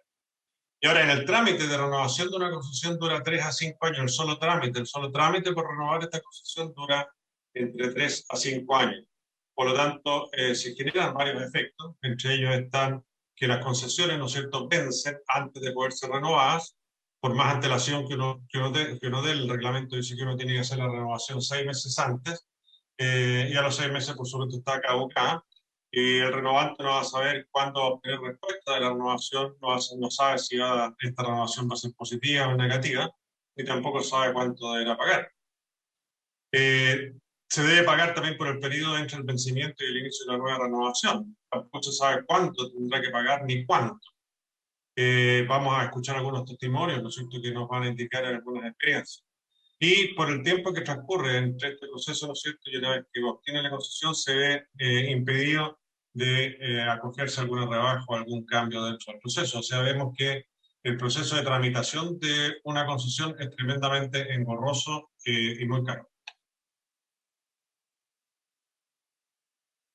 Y ahora, en el trámite de renovación de una concesión dura 3 a 5 años, el solo trámite por renovar esta concesión dura entre 3 a 5 años. Por lo tanto, se generan varios efectos, entre ellos están que las concesiones, ¿no es cierto?, vencen antes de poder ser renovadas, por más antelación que uno dé. El reglamento dice que uno tiene que hacer la renovación 6 meses antes, y a los 6 meses, por supuesto, está caducada. Y el renovante no va a saber cuándo va a obtener respuesta de la renovación, no sabe si esta renovación va a ser positiva o negativa, y tampoco sabe cuánto deberá pagar. Se debe pagar también por el periodo entre el vencimiento y el inicio de la nueva renovación. Tampoco se sabe cuánto tendrá que pagar ni cuánto. Vamos a escuchar algunos testimonios, ¿no es cierto?, que nos van a indicar algunas experiencias. Y por el tiempo que transcurre entre este proceso, ¿no es cierto?, y una vez que obtiene la concesión, se ve impedido de acogerse a alguna rebaja o algún cambio dentro del proceso. O sea, vemos que el proceso de tramitación de una concesión es tremendamente engorroso y muy caro.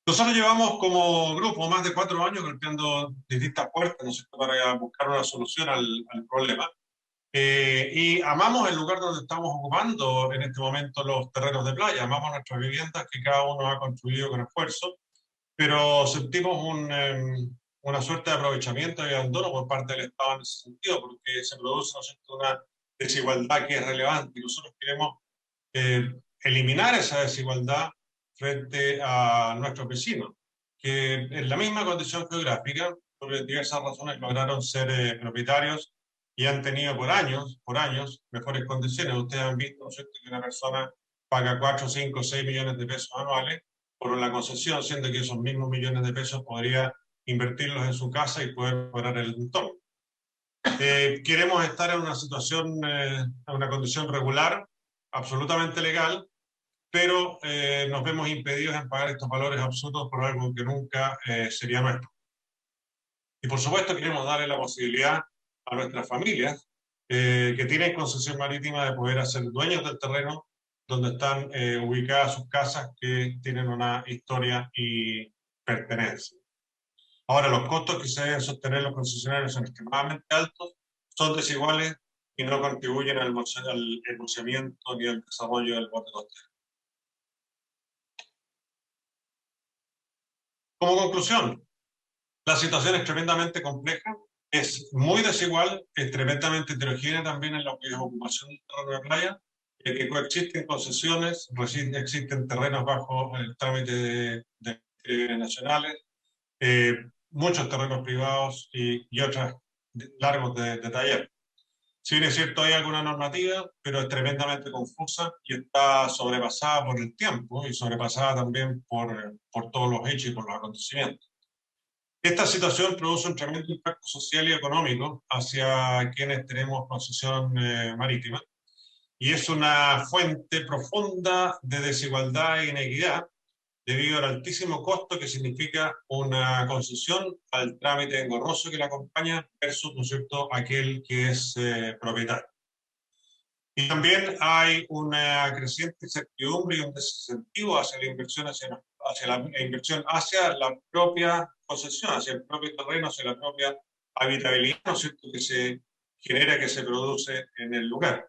Nosotros llevamos como grupo más de 4 años golpeando distintas puertas, ¿no es cierto?, para buscar una solución al problema. Y amamos el lugar donde estamos ocupando en este momento los terrenos de playa, amamos nuestras viviendas que cada uno ha construido con esfuerzo, pero sentimos una suerte de aprovechamiento y abandono por parte del Estado en ese sentido, porque se produce, ¿no es cierto?, una desigualdad que es relevante, y nosotros queremos eliminar esa desigualdad frente a nuestros vecinos, que en la misma condición geográfica, por diversas razones, lograron ser propietarios y han tenido por años mejores condiciones. Ustedes han visto, ¿no es cierto?, que una persona paga 4, 5, 6 millones de pesos anuales por la concesión, siendo que esos mismos millones de pesos podría invertirlos en su casa y poder mejorar el entorno. Queremos estar en una situación, en una condición regular, absolutamente legal, pero nos vemos impedidos en pagar estos valores absurdos por algo que nunca sería nuestro. Y por supuesto queremos darle la posibilidad a nuestras familias que tienen concesión marítima de poder ser dueños del terreno donde están ubicadas sus casas, que tienen una historia y pertenencia. Ahora, los costos que se deben sostener los concesionarios son extremadamente altos, son desiguales y no contribuyen al emulsiamiento ni al desarrollo del borde costero. Como conclusión, la situación es tremendamente compleja, es muy desigual, es tremendamente heterogénea también en lo que es ocupación del terreno de playa, de que coexisten concesiones, existen terrenos bajo el trámite de bienes nacionales, muchos terrenos privados y otros largos de taller. Si bien es cierto, hay alguna normativa, pero es tremendamente confusa y está sobrepasada por el tiempo y sobrepasada también por todos los hechos y por los acontecimientos. Esta situación produce un tremendo impacto social y económico hacia quienes tenemos concesión marítima y es una fuente profunda de desigualdad e inequidad debido al altísimo costo que significa una concesión al trámite engorroso que la acompaña versus, ¿no es cierto?, aquel que es propietario. Y también hay una creciente incertidumbre y un desincentivo hacia la inversión, hacia la propia concesión, hacia el propio terreno, hacia la propia habitabilidad, ¿no es cierto?, que se genera, que se produce en el lugar.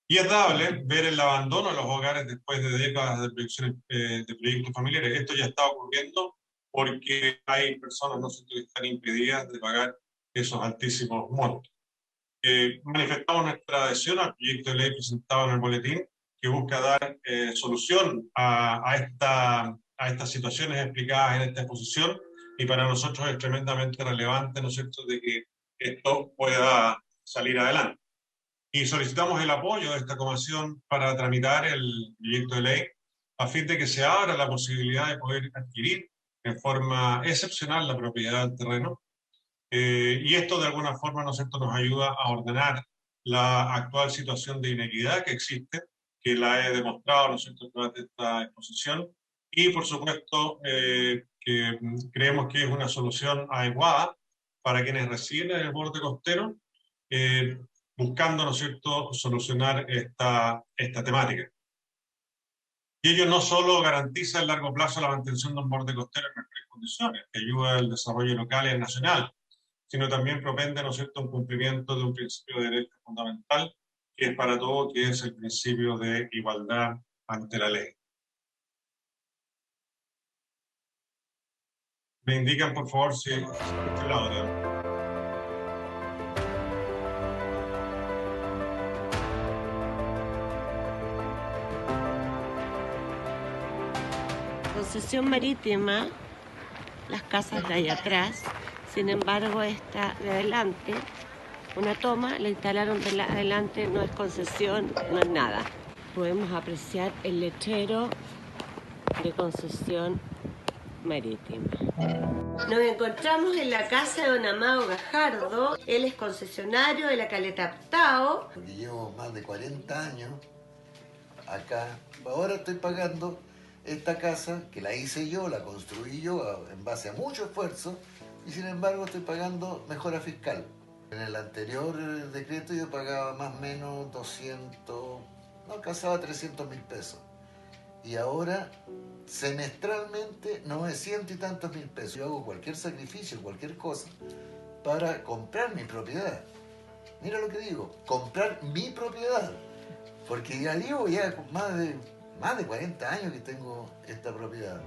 Y es dable ver el abandono de los hogares después de décadas de proyectos familiares. Esto ya está ocurriendo porque hay personas, ¿no sé, que están impedidas de pagar esos altísimos montos. Manifestamos nuestra adhesión al proyecto de ley presentado en el boletín que busca dar solución a estas situaciones explicadas en esta exposición y para nosotros es tremendamente relevante, ¿no es cierto?, de que esto pueda salir adelante. Y solicitamos el apoyo de esta comisión para tramitar el proyecto de ley a fin de que se abra la posibilidad de poder adquirir en forma excepcional la propiedad del terreno. Y esto de alguna forma, ¿no es cierto?, nos ayuda a ordenar la actual situación de inequidad que existe, que la he demostrado, ¿no es cierto?, durante esta exposición. Y por supuesto que creemos que es una solución adecuada para quienes residen en el borde costero, buscando, ¿no es cierto?, solucionar esta temática. Y ello no solo garantiza a largo plazo la mantención de un borde costero en mejores condiciones, que ayuda al desarrollo local y nacional, sino también propende, ¿no es cierto?, un cumplimiento de un principio de derecho fundamental, que es para todo, que es el principio de igualdad ante la ley. Me indican, por favor, si este lado. Concesión marítima, las casas de ahí atrás, sin embargo esta de adelante, una toma, la instalaron de adelante, no es concesión, no es nada. Podemos apreciar el letrero de concesión marítima. Nos encontramos en la casa de don Amado Gajardo, él es concesionario de la Caleta Ptao. Porque llevo más de 40 años acá, ahora estoy pagando esta casa que la hice yo, la construí yo en base a mucho esfuerzo y sin embargo estoy pagando mejora fiscal. En el anterior decreto yo pagaba más o menos 200, no alcanzaba 300.000 pesos y ahora semestralmente 900 y tantos mil pesos. Yo hago cualquier sacrificio, cualquier cosa para comprar mi propiedad. Mira lo que digo, comprar mi propiedad, porque ya llevo más de 40 años que tengo esta propiedad.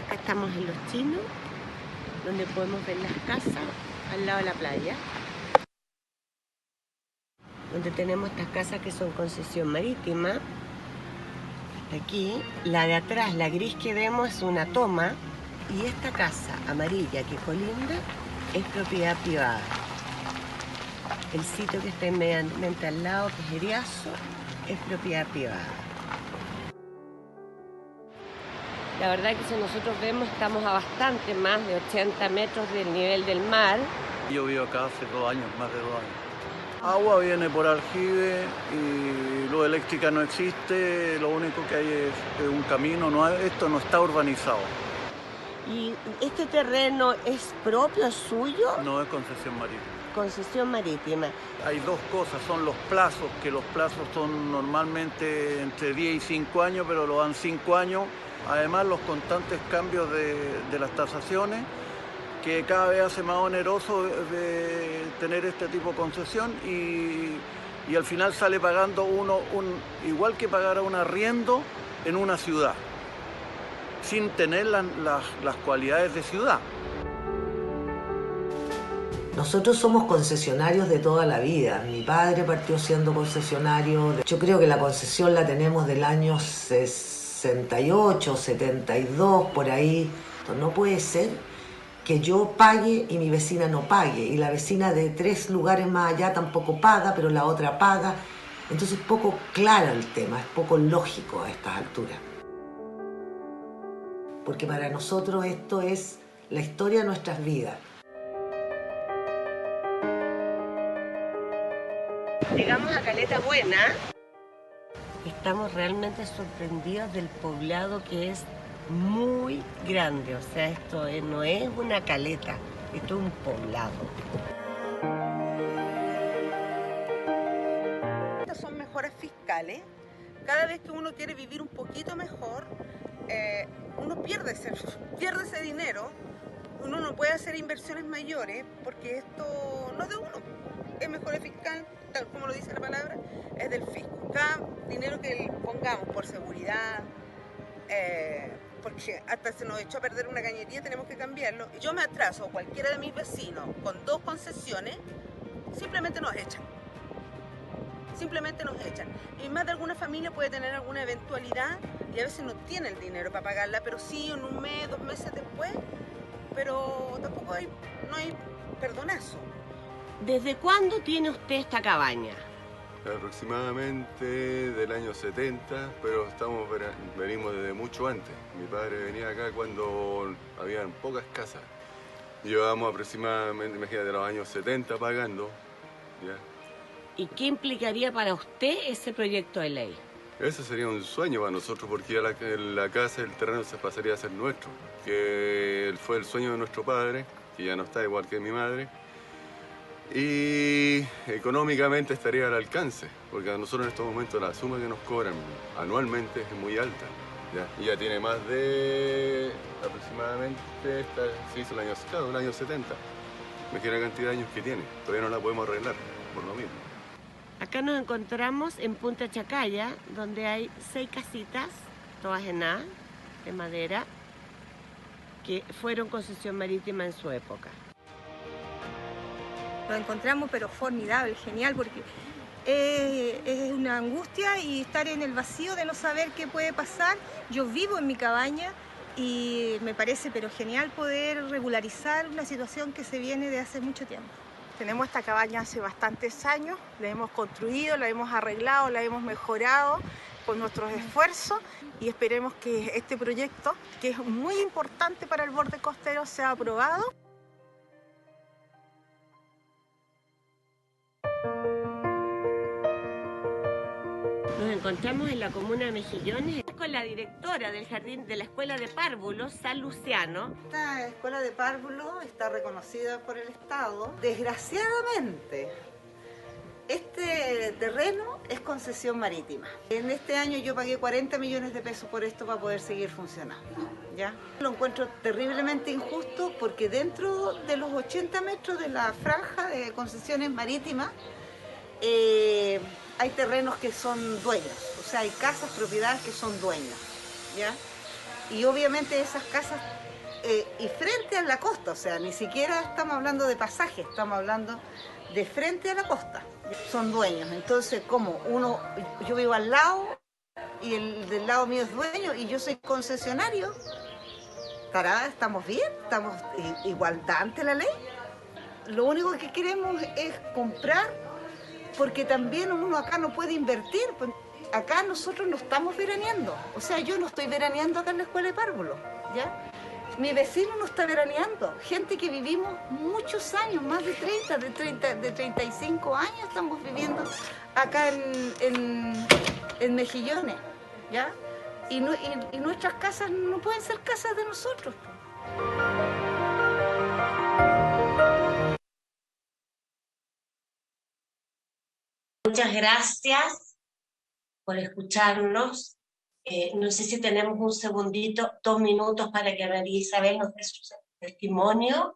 Acá estamos en Los Chinos, donde podemos ver las casas al lado de la playa, donde tenemos estas casas que son concesión marítima. Hasta aquí, la de atrás, la gris que vemos es una toma, y esta casa amarilla que colinda es propiedad privada. El sitio que está inmediatamente al lado, que es Eriazo, es propiedad privada. La verdad que si nosotros vemos, estamos a bastante más de 80 metros del nivel del mar. Yo vivo acá hace 2 años, más de 2 años. Agua viene por aljibe y lo eléctrica no existe, lo único que hay es un camino, esto no está urbanizado. ¿Y este terreno es propio, suyo? No es concesión marítima. Concesión marítima. Hay 2 cosas, son los plazos, que los plazos son normalmente entre 10 y 5 años, pero lo dan 5 años. Además, los constantes cambios de las tasaciones, que cada vez hace más oneroso de tener este tipo de concesión y al final sale pagando uno igual que pagar un arriendo en una ciudad, sin tener las cualidades de ciudad. Nosotros somos concesionarios de toda la vida. Mi padre partió siendo concesionario. Yo creo que la concesión la tenemos del año 68, 72, por ahí. Entonces, no puede ser que yo pague y mi vecina no pague, y la vecina de 3 lugares más allá tampoco paga, pero la otra paga. Entonces es poco claro el tema, es poco lógico a estas alturas. Porque para nosotros esto es la historia de nuestras vidas. Llegamos a Caleta Buena. Estamos realmente sorprendidos del poblado, que es muy grande. O sea, esto no es una caleta, esto es un poblado. Estas son mejoras fiscales. Cada vez que uno quiere vivir un poquito mejor, uno pierde ese dinero. Uno no puede hacer inversiones mayores porque esto no es de uno. Es mejora fiscal, tal como lo dice la palabra, es del fisco. Cada dinero que pongamos por seguridad, porque hasta se nos echó a perder una cañería, tenemos que cambiarlo. Yo me atraso, o cualquiera de mis vecinos, con 2 concesiones, simplemente nos echan. Simplemente nos echan. Y más de alguna familia puede tener alguna eventualidad y a veces no tiene el dinero para pagarla, pero sí en un mes, 2 meses después, pero tampoco no hay perdonazo. ¿Desde cuándo tiene usted esta cabaña? Aproximadamente del año 70, pero venimos desde mucho antes. Mi padre venía acá cuando habían pocas casas. Llevábamos aproximadamente, imagínate, los años 70 pagando. ¿Ya? ¿Y qué implicaría para usted ese proyecto de ley? Ese sería un sueño para nosotros, porque ya la casa, el terreno se pasaría a ser nuestro. Que fue el sueño de nuestro padre, que ya no está, igual que mi madre. Y económicamente estaría al alcance, porque a nosotros en estos momentos la suma que nos cobran anualmente es muy alta. ¿Ya? Y ya tiene más de aproximadamente, se hizo el año 70. Imagina la cantidad de años que tiene, todavía no la podemos arreglar por lo mismo. Acá nos encontramos en Punta Chacaya, donde hay 6 casitas, todas en A, de madera, que fueron concesión marítima en su época. Lo encontramos pero formidable, genial, porque es una angustia y estar en el vacío de no saber qué puede pasar. Yo vivo en mi cabaña y me parece pero genial poder regularizar una situación que se viene de hace mucho tiempo. Tenemos esta cabaña hace bastantes años, la hemos construido, la hemos arreglado, la hemos mejorado con nuestros esfuerzos y esperemos que este proyecto, que es muy importante para el borde costero, sea aprobado. Nos encontramos en la comuna de Mejillones con la directora del jardín de la Escuela de Párvulos, San Luciano. Esta Escuela de Párvulos está reconocida por el Estado. Desgraciadamente, este terreno es concesión marítima. En este año yo pagué 40 millones de pesos por esto para poder seguir funcionando. ¿Ya? Lo encuentro terriblemente injusto porque dentro de los 80 metros de la franja de concesiones marítimas hay terrenos que son dueños, o sea, hay casas, propiedades que son dueños, ¿ya? Y obviamente esas casas, y frente a la costa, o sea, ni siquiera estamos hablando de pasaje, estamos hablando de frente a la costa, son dueños. Entonces, como yo vivo al lado y el del lado mío es dueño y yo soy concesionario, ¿estamos bien? ¿Estamos igualdad ante la ley? Lo único que queremos es comprar, porque también uno acá no puede invertir. Acá nosotros no estamos veraneando. O sea, yo no estoy veraneando acá en la Escuela de Párvulos, ¿ya? Mi vecino no está veraneando. Gente que vivimos muchos años, más de 35 años estamos viviendo acá en Mejillones, ¿ya? Y nuestras casas no pueden ser casas de nosotros. Muchas gracias por escucharnos. No sé si tenemos un segundito, 2 minutos para que María Isabel nos dé su testimonio.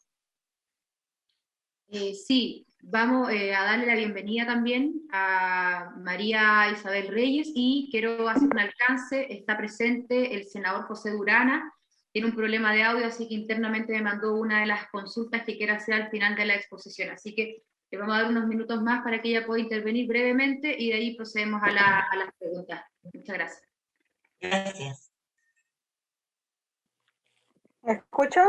Sí, vamos a darle la bienvenida también a María Isabel Reyes y quiero hacer un alcance. Está presente el senador José Durana, tiene un problema de audio, así que internamente me mandó una de las consultas que quiere hacer al final de la exposición. Así que le vamos a dar unos minutos más para que ella pueda intervenir brevemente y de ahí procedemos a las preguntas. Muchas gracias. Gracias. ¿Me escuchan?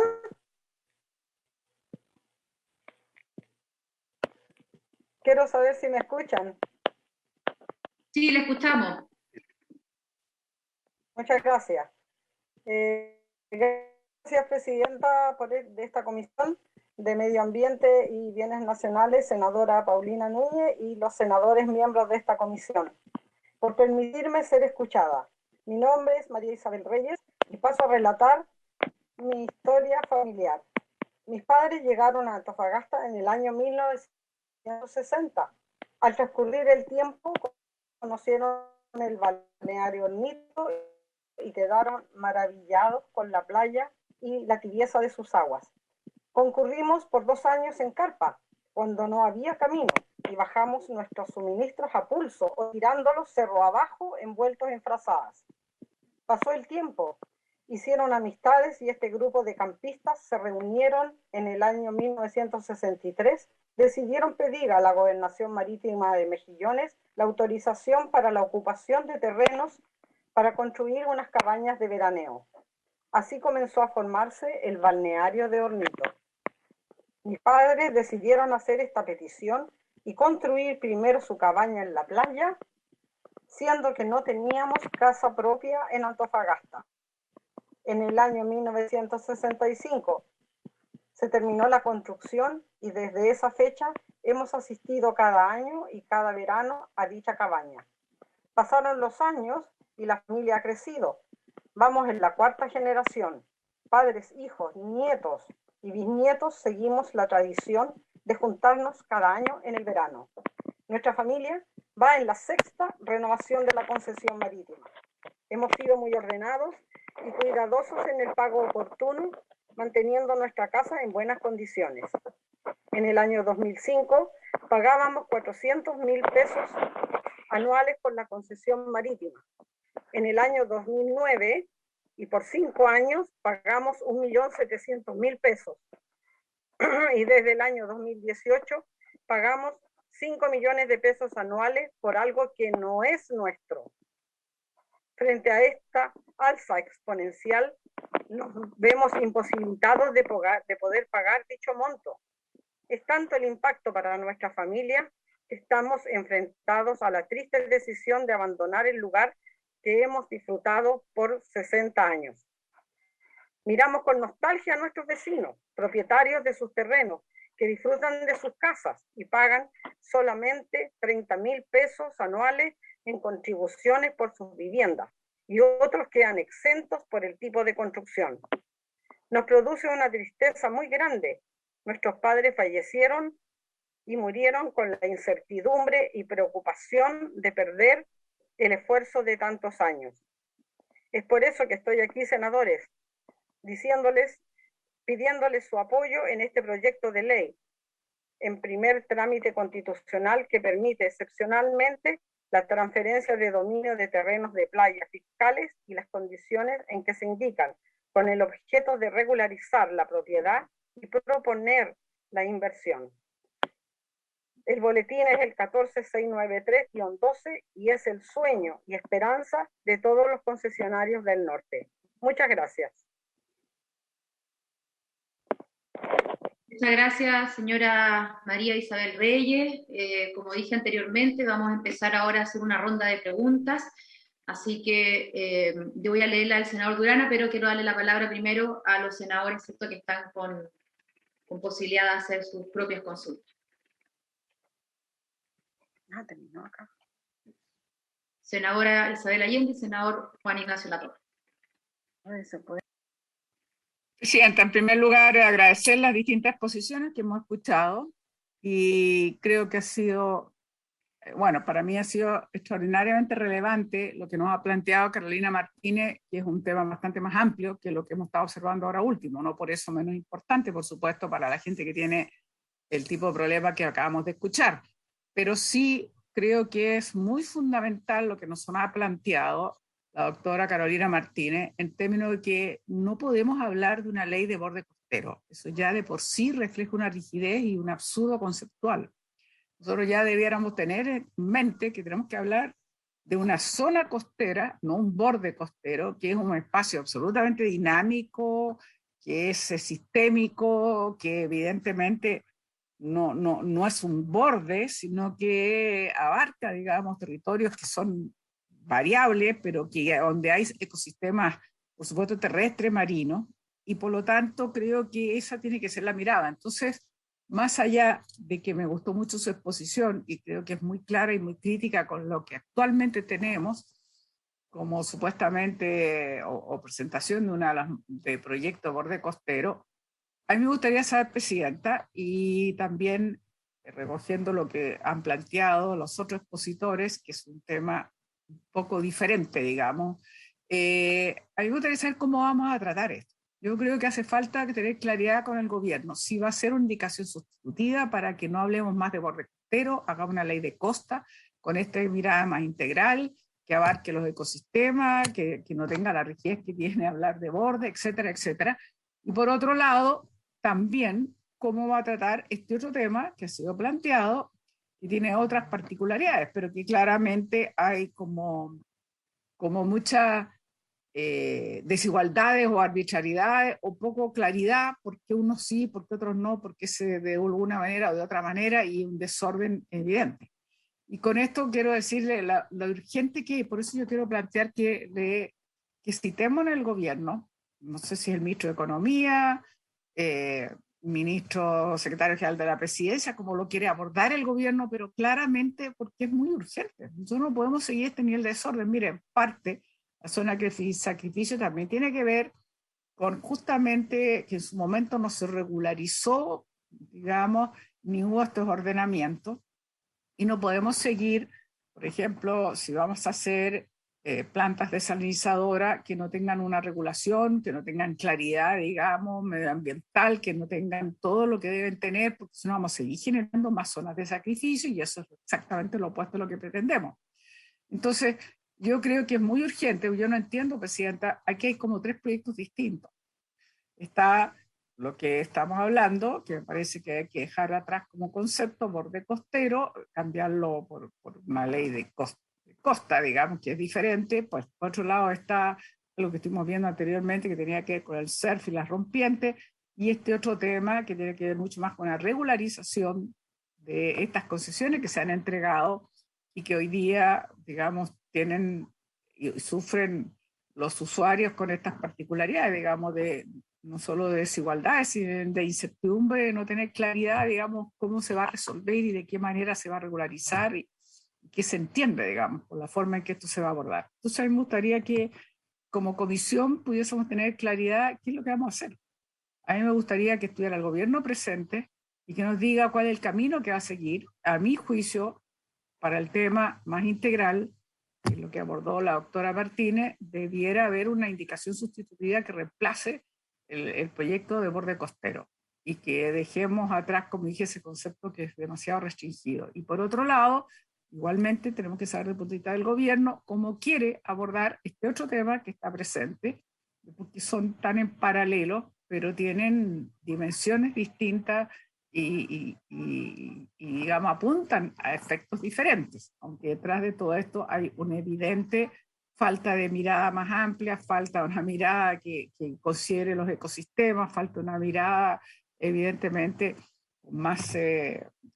Quiero saber si me escuchan. Sí, le escuchamos. Muchas gracias. Gracias, Presidenta, de esta Comisión de Medio Ambiente y Bienes Nacionales, senadora Paulina Núñez, y los senadores miembros de esta comisión, por permitirme ser escuchada. Mi nombre es María Isabel Reyes y paso a relatar mi historia familiar. Mis padres llegaron a Antofagasta en el año 1960. Al transcurrir el tiempo, conocieron el balneario Hornito y quedaron maravillados con la playa y la tibieza de sus aguas. Concurrimos por 2 años en carpa, cuando no había camino, y bajamos nuestros suministros a pulso o tirándolos cerro abajo envueltos en frazadas. Pasó el tiempo, hicieron amistades y este grupo de campistas se reunieron en el año 1963, decidieron pedir a la Gobernación Marítima de Mejillones la autorización para la ocupación de terrenos para construir unas cabañas de veraneo. Así comenzó a formarse el balneario de Hornito. Mis padres decidieron hacer esta petición y construir primero su cabaña en la playa, siendo que no teníamos casa propia en Antofagasta. En el año 1965 se terminó la construcción y desde esa fecha hemos asistido cada año y cada verano a dicha cabaña. Pasaron los años y la familia ha crecido. Vamos en la 4ª generación. Padres, hijos, nietos y bisnietos seguimos la tradición de juntarnos cada año en el verano. Nuestra familia va en la 6ª renovación de la concesión marítima. Hemos sido muy ordenados y cuidadosos en el pago oportuno, manteniendo nuestra casa en buenas condiciones. En el año 2005 pagábamos 400.000 pesos anuales por la concesión marítima. En el año 2009, y por 5 años, pagamos 1.700.000 pesos. Y desde el año 2018 pagamos 5 millones de pesos anuales por algo que no es nuestro. Frente a esta alza exponencial, nos vemos imposibilitados de poder pagar dicho monto. Es tanto el impacto para nuestra familia que estamos enfrentados a la triste decisión de abandonar el lugar que hemos disfrutado por 60 años. Miramos con nostalgia a nuestros vecinos, propietarios de sus terrenos, que disfrutan de sus casas y pagan solamente 30.000 pesos anuales en contribuciones por sus viviendas, y otros quedan exentos por el tipo de construcción. Nos produce una tristeza muy grande. Nuestros padres fallecieron y murieron con la incertidumbre y preocupación de perder el esfuerzo de tantos años. Es por eso que estoy aquí, senadores, pidiéndoles su apoyo en este proyecto de ley, en primer trámite constitucional que permite excepcionalmente la transferencia de dominio de terrenos de playa fiscales y las condiciones en que se indican, con el objeto de regularizar la propiedad y proponer la inversión. El boletín es el 14693-12 y es el sueño y esperanza de todos los concesionarios del norte. Muchas gracias. Muchas gracias, señora María Isabel Reyes. Como dije anteriormente, vamos a empezar ahora a hacer una ronda de preguntas. Así que yo voy a leerla al senador Durana, pero quiero darle la palabra primero a los senadores, ¿cierto?, que están con posibilidad de hacer sus propias consultas. Terminó acá. Senadora Isabel Allende y senador Juan Ignacio Latorre. Presidenta, en primer lugar, agradecer las distintas posiciones que hemos escuchado y creo que ha sido, bueno, para mí ha sido extraordinariamente relevante lo que nos ha planteado Carolina Martínez, que es un tema bastante más amplio que lo que hemos estado observando ahora último, no por eso menos importante, por supuesto, para la gente que tiene el tipo de problema que acabamos de escuchar. Pero sí creo que es muy fundamental lo que nos ha planteado la doctora Carolina Martínez, en términos de que no podemos hablar de una ley de borde costero. Eso ya de por sí refleja una rigidez y un absurdo conceptual. Nosotros ya debiéramos tener en mente que tenemos que hablar de una zona costera, no un borde costero, que es un espacio absolutamente dinámico, que es sistémico, que evidentemente no es un borde, sino que abarca, digamos, territorios que son variables, pero que donde hay ecosistemas, por supuesto, terrestres, marinos, y por lo tanto creo que esa tiene que ser la mirada. Entonces, más allá de que me gustó mucho su exposición, y creo que es muy clara y muy crítica con lo que actualmente tenemos, como supuestamente, o presentación de de proyecto borde costero, a mí me gustaría saber, Presidenta, y también recogiendo lo que han planteado los otros expositores, que es un tema un poco diferente, digamos, a mí me gustaría saber cómo vamos a tratar esto. Yo creo que hace falta tener claridad con el gobierno, si va a ser una indicación sustitutiva para que no hablemos más de borde costero, hagamos una ley de costa con esta mirada más integral, que abarque los ecosistemas, que no tenga la rigidez que tiene hablar de borde, etcétera, etcétera. Y por otro lado, también cómo va a tratar este otro tema que ha sido planteado y tiene otras particularidades, pero que claramente hay como muchas desigualdades o arbitrariedades o poco claridad, por qué unos sí, por qué otros no, por qué se de alguna manera o de otra manera, y un desorden evidente. Y con esto quiero decirle lo urgente que, por eso yo quiero plantear que citemos en el gobierno, no sé si el ministro de Economía, ministro secretario general de la Presidencia, como lo quiere abordar el gobierno, pero claramente porque es muy urgente. Nosotros no podemos seguir este nivel de desorden. Miren, parte, la zona de sacrificio también tiene que ver con justamente que en su momento no se regularizó, digamos, ni hubo estos ordenamientos, y no podemos seguir, por ejemplo, si vamos a hacer plantas desalinizadoras que no tengan una regulación, que no tengan claridad, digamos, medioambiental, que no tengan todo lo que deben tener, porque si no vamos a seguir generando más zonas de sacrificio, y eso es exactamente lo opuesto a lo que pretendemos. Entonces, yo creo que es muy urgente. Yo no entiendo, Presidenta, aquí hay como 3 proyectos distintos. Está lo que estamos hablando, que me parece que hay que dejar atrás como concepto, borde costero, cambiarlo por una ley de costa, digamos, que es diferente. Pues por otro lado está lo que estuvimos viendo anteriormente, que tenía que ver con el surf y las rompientes, y este otro tema que tiene que ver mucho más con la regularización de estas concesiones que se han entregado y que hoy día, digamos, tienen y sufren los usuarios con estas particularidades, digamos, no solo de desigualdades, sino de incertidumbre, de no tener claridad, digamos, cómo se va a resolver y de qué manera se va a regularizar, y que se entiende, digamos, por la forma en que esto se va a abordar. Entonces, a mí me gustaría que como comisión pudiésemos tener claridad qué es lo que vamos a hacer. A mí me gustaría que estuviera el gobierno presente y que nos diga cuál es el camino que va a seguir, a mi juicio, para el tema más integral, que es lo que abordó la doctora Martínez. Debiera haber una indicación sustitutiva que reemplace el proyecto de borde costero y que dejemos atrás, como dije, ese concepto que es demasiado restringido. Y por otro lado, igualmente tenemos que saber desde el punto de vista del gobierno cómo quiere abordar este otro tema que está presente, porque son tan en paralelo, pero tienen dimensiones distintas y digamos, apuntan a efectos diferentes, aunque detrás de todo esto hay una evidente falta de mirada más amplia, falta una mirada que considere los ecosistemas, falta una mirada evidentemente con más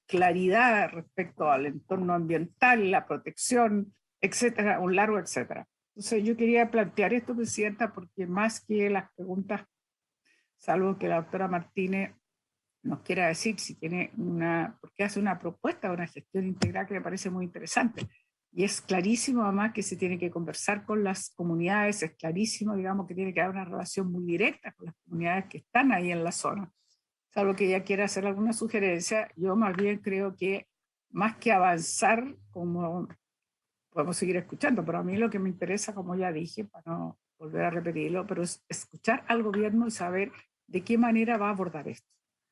claridad respecto al entorno ambiental, la protección, etcétera, un largo etcétera. Entonces yo quería plantear esto, Presidenta, porque más que las preguntas, salvo que la doctora Martínez nos quiera decir si tiene porque hace una propuesta de una gestión integral que me parece muy interesante. Y es clarísimo además que se tiene que conversar con las comunidades, es clarísimo, digamos, que tiene que haber una relación muy directa con las comunidades que están ahí en la zona. Salvo que ella quiera hacer alguna sugerencia, yo más bien creo que más que avanzar, como podemos seguir escuchando, pero a mí lo que me interesa, como ya dije, para no volver a repetirlo, pero es escuchar al gobierno y saber de qué manera va a abordar esto.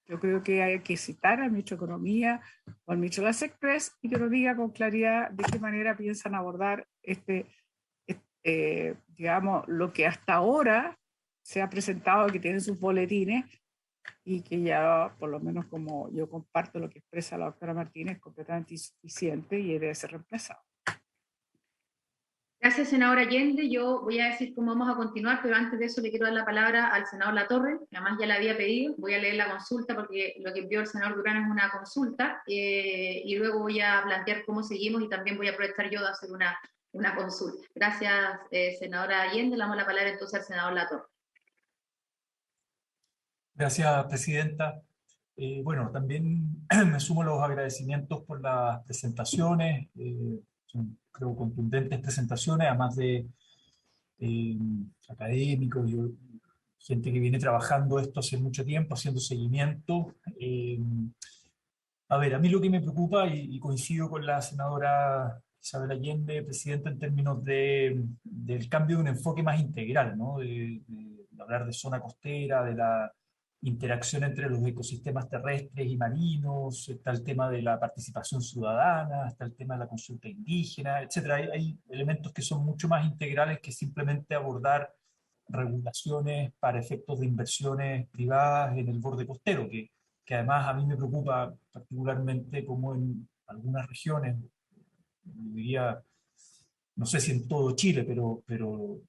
Yo creo que hay que citar al ministro de Economía o al ministro de las Express y que nos diga con claridad de qué manera piensan abordar este digamos, lo que hasta ahora se ha presentado, que tienen sus boletines, y que ya, por lo menos como yo comparto lo que expresa la doctora Martínez, es completamente insuficiente y debe ser reemplazado. Gracias, senadora Allende. Yo voy a decir cómo vamos a continuar, pero antes de eso le quiero dar la palabra al senador Latorre, que además ya la había pedido. Voy a leer la consulta porque lo que envió el senador Durán es una consulta, y luego voy a plantear cómo seguimos y también voy a aprovechar yo de hacer una consulta. Gracias, senadora Allende. Le damos la palabra entonces al senador Latorre. Gracias, presidenta. Bueno, también me sumo a los agradecimientos por las presentaciones. Son, creo, contundentes presentaciones, además de académicos y gente que viene trabajando esto hace mucho tiempo, haciendo seguimiento. A ver, a mí lo que me preocupa, y coincido con la senadora Isabel Allende, presidenta, en términos del cambio de un enfoque más integral, ¿no? De hablar de zona costera, de la interacción entre los ecosistemas terrestres y marinos, está el tema de la participación ciudadana, está el tema de la consulta indígena, etc. Hay elementos que son mucho más integrales que simplemente abordar regulaciones para efectos de inversiones privadas en el borde costero, que además a mí me preocupa particularmente como en algunas regiones, diría, no sé si en todo Chile, pero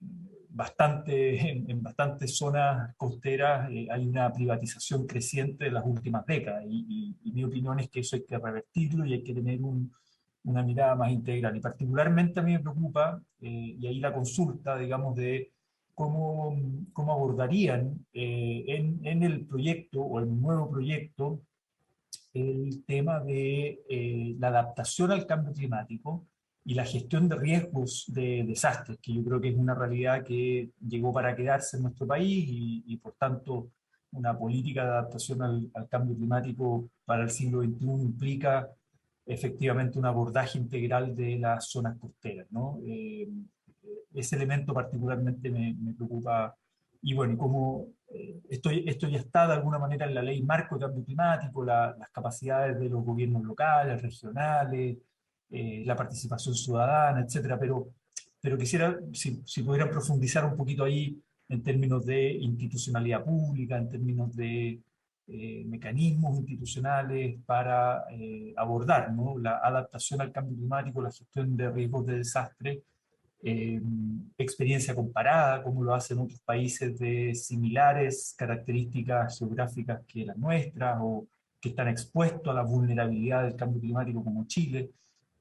en bastantes zonas costeras hay una privatización creciente de las últimas décadas, y mi opinión es que eso hay que revertirlo y hay que tener una mirada más integral. Y particularmente a mí me preocupa, y ahí la consulta, digamos, de cómo abordarían en el proyecto o el nuevo proyecto el tema de la adaptación al cambio climático y la gestión de riesgos de desastres, que yo creo que es una realidad que llegó para quedarse en nuestro país, y por tanto una política de adaptación al cambio climático para el siglo XXI implica efectivamente un abordaje integral de las zonas costeras, ¿no? Ese elemento particularmente me preocupa. Y bueno, y como esto ya está de alguna manera en la ley marco de cambio climático, las capacidades de los gobiernos locales, regionales, la participación ciudadana, etcétera, pero quisiera, si pudieran profundizar un poquito ahí en términos de institucionalidad pública, en términos de mecanismos institucionales para abordar, ¿no?, la adaptación al cambio climático, la gestión de riesgos de desastre, experiencia comparada, como lo hacen otros países de similares características geográficas que las nuestras, o que están expuestos a la vulnerabilidad del cambio climático como Chile.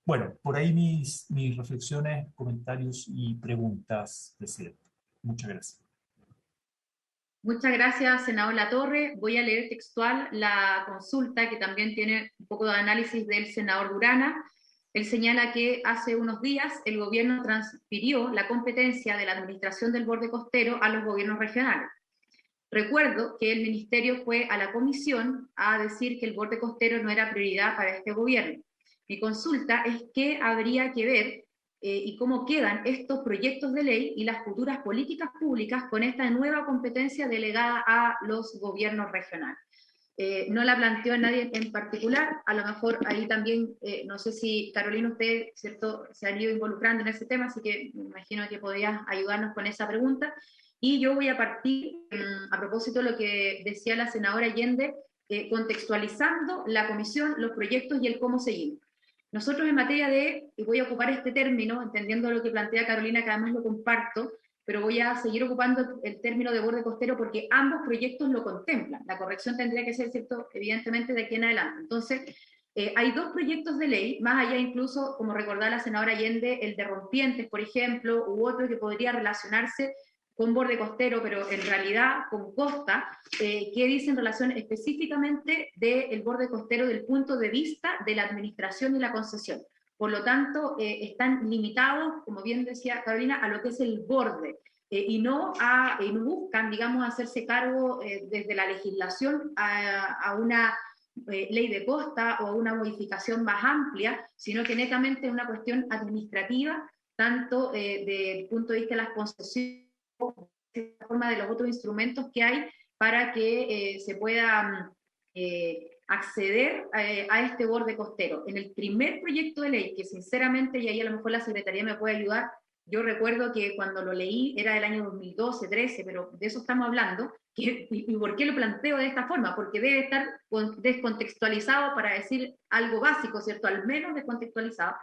Bueno, por ahí mis reflexiones, comentarios y preguntas, presidente. Muchas gracias. Muchas gracias, senador Latorre. Voy a leer textual la consulta, que también tiene un poco de análisis del senador Durana. Él señala que hace unos días el gobierno transfirió la competencia de la administración del borde costero a los gobiernos regionales. Recuerdo que el ministerio fue a la comisión a decir que el borde costero no era prioridad para este gobierno. Mi consulta es qué habría que ver y cómo quedan estos proyectos de ley y las futuras políticas públicas con esta nueva competencia delegada a los gobiernos regionales. No la planteó a nadie en particular, a lo mejor ahí también, no sé si Carolina, usted, ¿cierto?, se han ido involucrando en ese tema, así que me imagino que podrías ayudarnos con esa pregunta. Y yo voy a partir, a propósito de lo que decía la senadora Allende, contextualizando la comisión, los proyectos y el cómo seguimos. Nosotros en materia de, y voy a ocupar este término, entendiendo lo que plantea Carolina, que además lo comparto, pero voy a seguir ocupando el término de borde costero porque ambos proyectos lo contemplan. La corrección tendría que ser, ¿cierto?, evidentemente de aquí en adelante. Entonces, hay dos proyectos de ley, más allá incluso, como recordaba la senadora Allende, el de rompientes, por ejemplo, u otro que podría relacionarse con borde costero, pero en realidad con costa, que dice en relación específicamente del borde costero del punto de vista de la administración y la concesión. Por lo tanto, están limitados, como bien decía Carolina, a lo que es el borde, y no buscan, digamos, hacerse cargo desde la legislación a una ley de costa o a una modificación más amplia, sino que netamente es una cuestión administrativa, tanto desde el punto de vista de las concesiones, de la forma de los otros instrumentos que hay para que se pueda acceder a este borde costero. En el primer proyecto de ley, que sinceramente, y ahí a lo mejor la Secretaría me puede ayudar, Yo recuerdo que cuando lo leí era del año 2012, 13, pero de eso estamos hablando. ¿Y por qué lo planteo de esta forma? Porque debe estar descontextualizado para decir algo básico, ¿cierto? Al menos descontextualizado.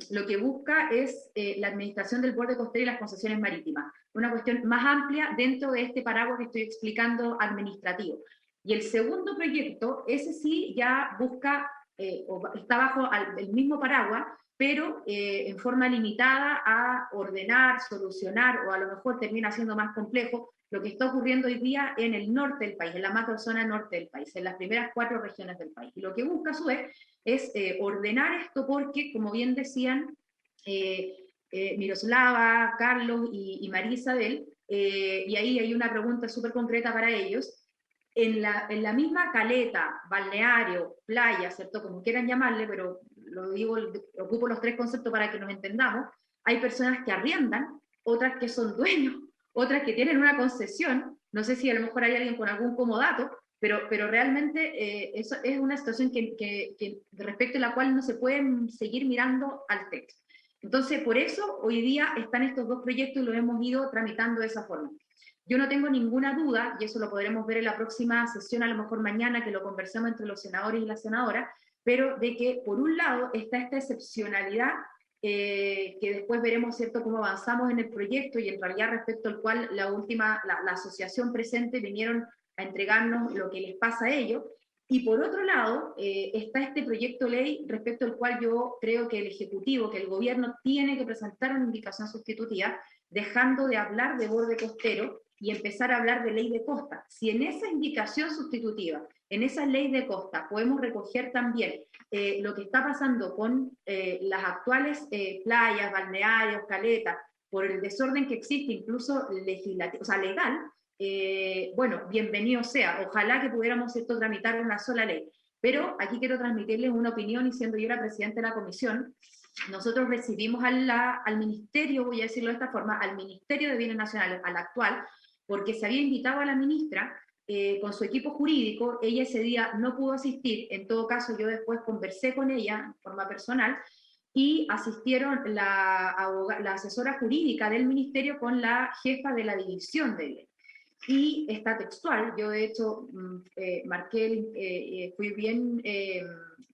Lo que busca es la administración del borde costero y las concesiones marítimas. Una cuestión más amplia dentro de este paraguas que estoy explicando administrativo. Y el segundo proyecto, ese sí ya busca, está bajo el mismo paraguas, pero en forma limitada a ordenar, solucionar, o a lo mejor termina siendo más complejo, lo que está ocurriendo hoy día en el norte del país, en la macrozona norte del país, en las primeras 4 regiones del país. Y lo que busca a su vez es ordenar esto porque, como bien decían Miroslava, Carlos y María Isabel, y ahí hay una pregunta súper concreta para ellos, en la misma caleta, balneario, playa, ¿cierto? Como quieran llamarle, pero lo digo, ocupo los 3 conceptos para que nos entendamos, hay personas que arriendan, otras que son dueños, otras que tienen una concesión, no sé si a lo mejor hay alguien con algún comodato, pero realmente eso es una situación que respecto a la cual no se pueden seguir mirando al texto. Entonces, por eso hoy día están estos 2 proyectos y los hemos ido tramitando de esa forma. Yo no tengo ninguna duda, y eso lo podremos ver en la próxima sesión, a lo mejor mañana, que lo conversamos entre los senadores y la senadora, pero de que, por un lado, está esta excepcionalidad, que después veremos, ¿cierto?, cómo avanzamos en el proyecto, y en realidad respecto al cual la asociación presente vinieron a entregarnos lo que les pasa a ellos. Y por otro lado, está este proyecto de ley respecto al cual yo creo que el Ejecutivo, que el Gobierno tiene que presentar una indicación sustitutiva, dejando de hablar de borde costero y empezar a hablar de ley de costa. Si en esa indicación sustitutiva, en esa ley de costa, podemos recoger también lo que está pasando con las actuales playas, balnearios, caletas, por el desorden que existe, incluso legislativo, o sea, legal, bueno, bienvenido sea. Ojalá que pudiéramos, ¿cierto?, tramitar una sola ley. Pero aquí quiero transmitirles una opinión, y siendo yo la presidenta de la comisión, nosotros recibimos al ministerio, voy a decirlo de esta forma, al Ministerio de Bienes Nacionales, al actual, porque se había invitado a la ministra con su equipo jurídico. Ella ese día no pudo asistir. En todo caso, yo después conversé con ella en forma personal, y asistieron la asesora jurídica del ministerio con la jefa de la división de ley. Y está textual. Yo de hecho marqué, fui bien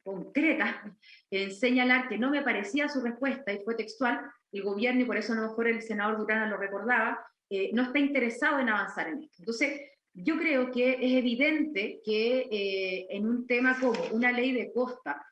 concreta en señalar que no me parecía su respuesta, y fue textual. El gobierno, y por eso a lo mejor el senador Durana lo recordaba, no está interesado en avanzar en esto. Entonces, yo creo que es evidente que en un tema como una ley de costa,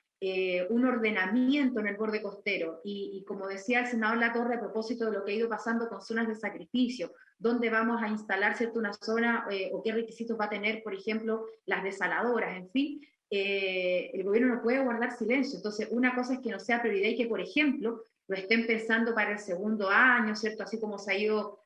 un ordenamiento en el borde costero, y como decía el senador Latorre a propósito de lo que ha ido pasando con zonas de sacrificio, dónde vamos a instalar, ¿cierto?, una zona, o qué requisitos va a tener, por ejemplo, las desaladoras, en fin, el gobierno no puede guardar silencio. Entonces, una cosa es que no sea prioridad y que, por ejemplo, lo estén pensando para el segundo año, ¿cierto?, así como se ha ido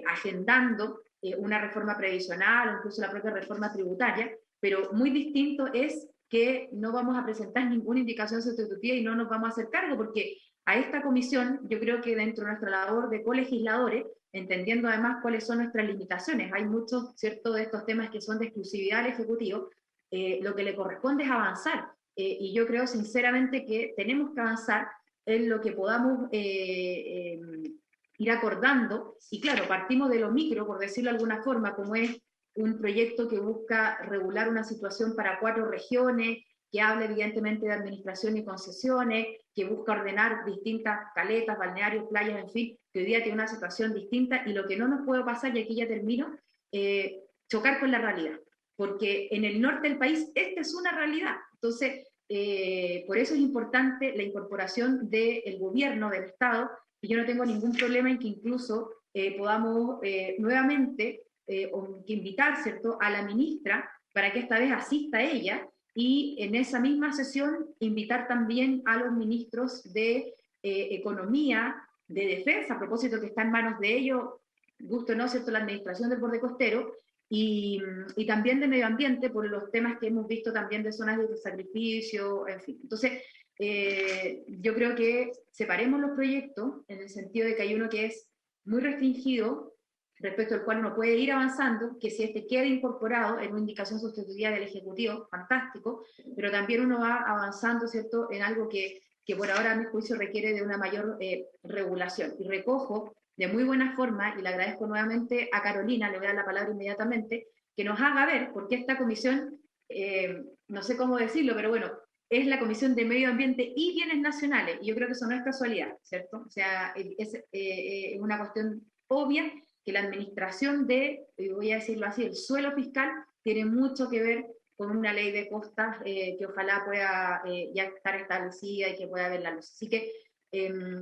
agendando una reforma previsional, o incluso la propia reforma tributaria, pero muy distinto es que no vamos a presentar ninguna indicación sustitutiva y no nos vamos a hacer cargo, porque a esta comisión, yo creo que dentro de nuestra labor de colegisladores, entendiendo además cuáles son nuestras limitaciones, hay muchos, ¿cierto?, de estos temas que son de exclusividad del Ejecutivo, lo que le corresponde es avanzar, y yo creo sinceramente que tenemos que avanzar en lo que podamos ir acordando, y claro, partimos de lo micro, por decirlo de alguna forma, como es un proyecto que busca regular una situación para 4 regiones, que habla evidentemente de administración y concesiones, que busca ordenar distintas caletas, balnearios, playas, en fin, que hoy día tiene una situación distinta, y lo que no nos puede pasar, y aquí ya termino, chocar con la realidad, porque en el norte del país esta es una realidad. Entonces, por eso es importante la incorporación del gobierno, del Estado, y yo no tengo ningún problema en que incluso podamos nuevamente que invitar, ¿cierto?, a la ministra para que esta vez asista ella, y en esa misma sesión invitar también a los ministros de Economía, de Defensa, a propósito que está en manos de ellos, gusto o no, ¿cierto?, la administración del borde costero, y también de Medio Ambiente, por los temas que hemos visto también de zonas de sacrificio, en fin. Entonces, yo creo que separemos los proyectos en el sentido de que hay uno que es muy restringido, respecto al cual uno puede ir avanzando, que si este queda incorporado en una indicación sustitutiva del Ejecutivo, fantástico, pero también uno va avanzando, ¿cierto?, en algo que que por ahora a mi juicio requiere de una mayor regulación. Y recojo de muy buena forma, y le agradezco nuevamente a Carolina, le voy a dar la palabra inmediatamente, que nos haga ver por qué esta comisión, no sé cómo decirlo, pero bueno, es la Comisión de Medio Ambiente y Bienes Nacionales, y yo creo que eso no es casualidad, ¿cierto? O sea, es una cuestión obvia que la administración voy a decirlo así, el suelo fiscal tiene mucho que ver con una ley de costas que ojalá pueda ya estar establecida y que pueda ver la luz. Así que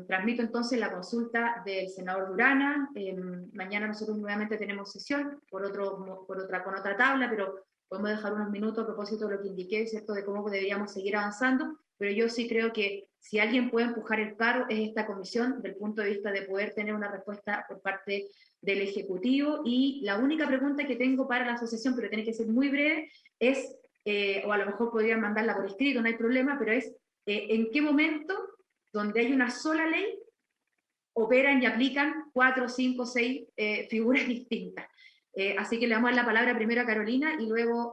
transmito entonces la consulta del senador Durana. Mañana nosotros nuevamente tenemos sesión con otra tabla, pero podemos dejar unos minutos a propósito de lo que indiqué, ¿cierto?, de cómo deberíamos seguir avanzando, pero yo sí creo que si alguien puede empujar el carro es esta comisión, del punto de vista de poder tener una respuesta por parte del Ejecutivo. Y la única pregunta que tengo para la asociación, pero tiene que ser muy breve, es, o a lo mejor podrían mandarla por escrito, no hay problema, pero es ¿en qué momento, donde hay una sola ley, operan y aplican 4, 5, 6 figuras distintas? Así que le damos la palabra primero a Carolina y luego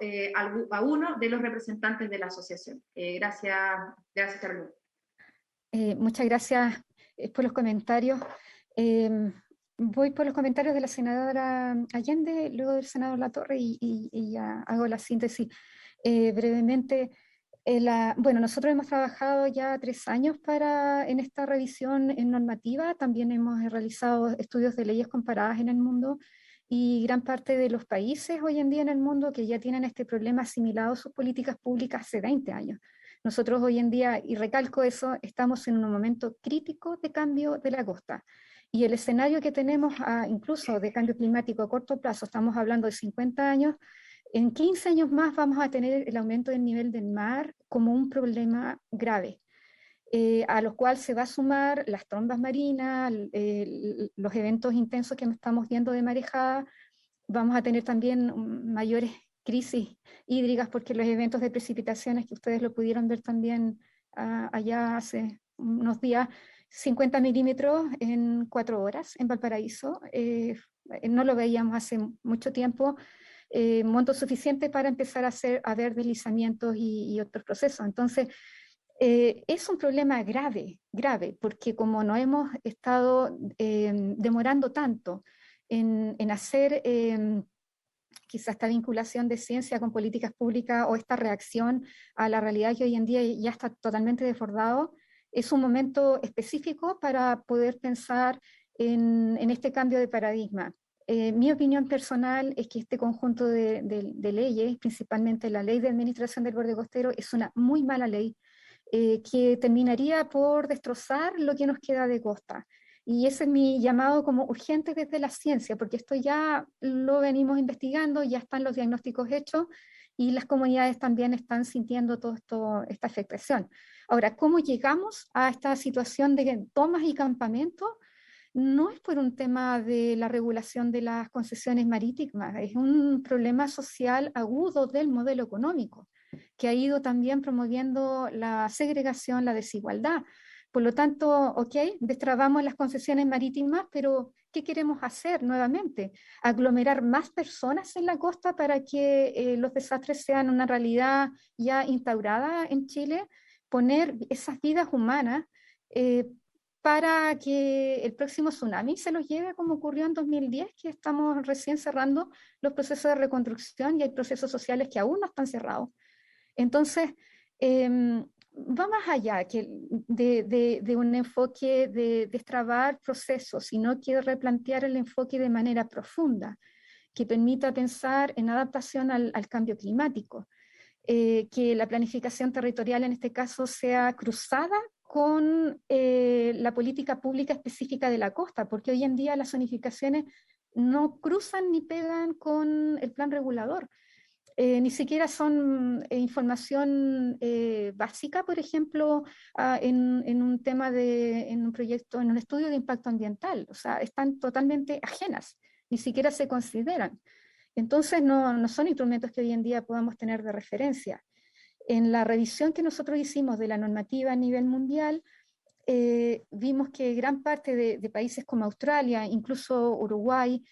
a uno de los representantes de la asociación. Gracias, Carolina. Muchas gracias por los comentarios. Voy por los comentarios de la senadora Allende, luego del senador Latorre y ya hago la síntesis brevemente. Bueno, nosotros hemos trabajado ya 3 años en esta revisión normativa, también hemos realizado estudios de leyes comparadas en el mundo, y gran parte de los países hoy en día en el mundo que ya tienen este problema asimilado a sus políticas públicas hace 20 años. Nosotros hoy en día, y recalco eso, estamos en un momento crítico de cambio de la costa. Y el escenario que tenemos, incluso de cambio climático a corto plazo, estamos hablando de 50 años, en 15 años más vamos a tener el aumento del nivel del mar como un problema grave, a los cuales se va a sumar las trombas marinas, los eventos intensos que estamos viendo de marejada. Vamos a tener también mayores crisis hídricas porque los eventos de precipitaciones que ustedes lo pudieron ver también allá hace unos días, 50 milímetros en 4 horas en Valparaíso, no lo veíamos hace mucho tiempo, monto suficiente para empezar a ver deslizamientos y otros procesos. Entonces, es un problema grave, porque como no hemos estado demorando tanto en hacer quizá esta vinculación de ciencia con políticas públicas o esta reacción a la realidad que hoy en día ya está totalmente desbordado, es un momento específico para poder pensar en este cambio de paradigma. Mi opinión personal es que este conjunto de leyes, principalmente la ley de administración del borde costero, es una muy mala ley que terminaría por destrozar lo que nos queda de costa. Y ese es mi llamado como urgente desde la ciencia, porque esto ya lo venimos investigando, ya están los diagnósticos hechos y las comunidades también están sintiendo esta afectación. Ahora, ¿cómo llegamos a esta situación de tomas y campamentos? No es por un tema de la regulación de las concesiones marítimas, es un problema social agudo del modelo económico, que ha ido también promoviendo la segregación, la desigualdad. Por lo tanto, destrabamos las concesiones marítimas, pero ¿qué queremos hacer nuevamente? Aglomerar más personas en la costa para que los desastres sean una realidad ya instaurada en Chile, poner esas vidas humanas para que el próximo tsunami se los lleve como ocurrió en 2010, que estamos recién cerrando los procesos de reconstrucción y hay procesos sociales que aún no están cerrados. Entonces, va más allá de un enfoque de destrabar procesos, sino que replantear el enfoque de manera profunda, que permita pensar en adaptación al cambio climático, que la planificación territorial en este caso sea cruzada con la política pública específica de la costa, porque hoy en día las zonificaciones no cruzan ni pegan con el plan regulador. Ni siquiera son información básica, por ejemplo, en un tema en un proyecto, en un estudio de impacto ambiental. O sea, están totalmente ajenas, ni siquiera se consideran. Entonces, no son instrumentos que hoy en día podamos tener de referencia. En la revisión que nosotros hicimos de la normativa a nivel mundial, vimos que gran parte de países como Australia, incluso Uruguay,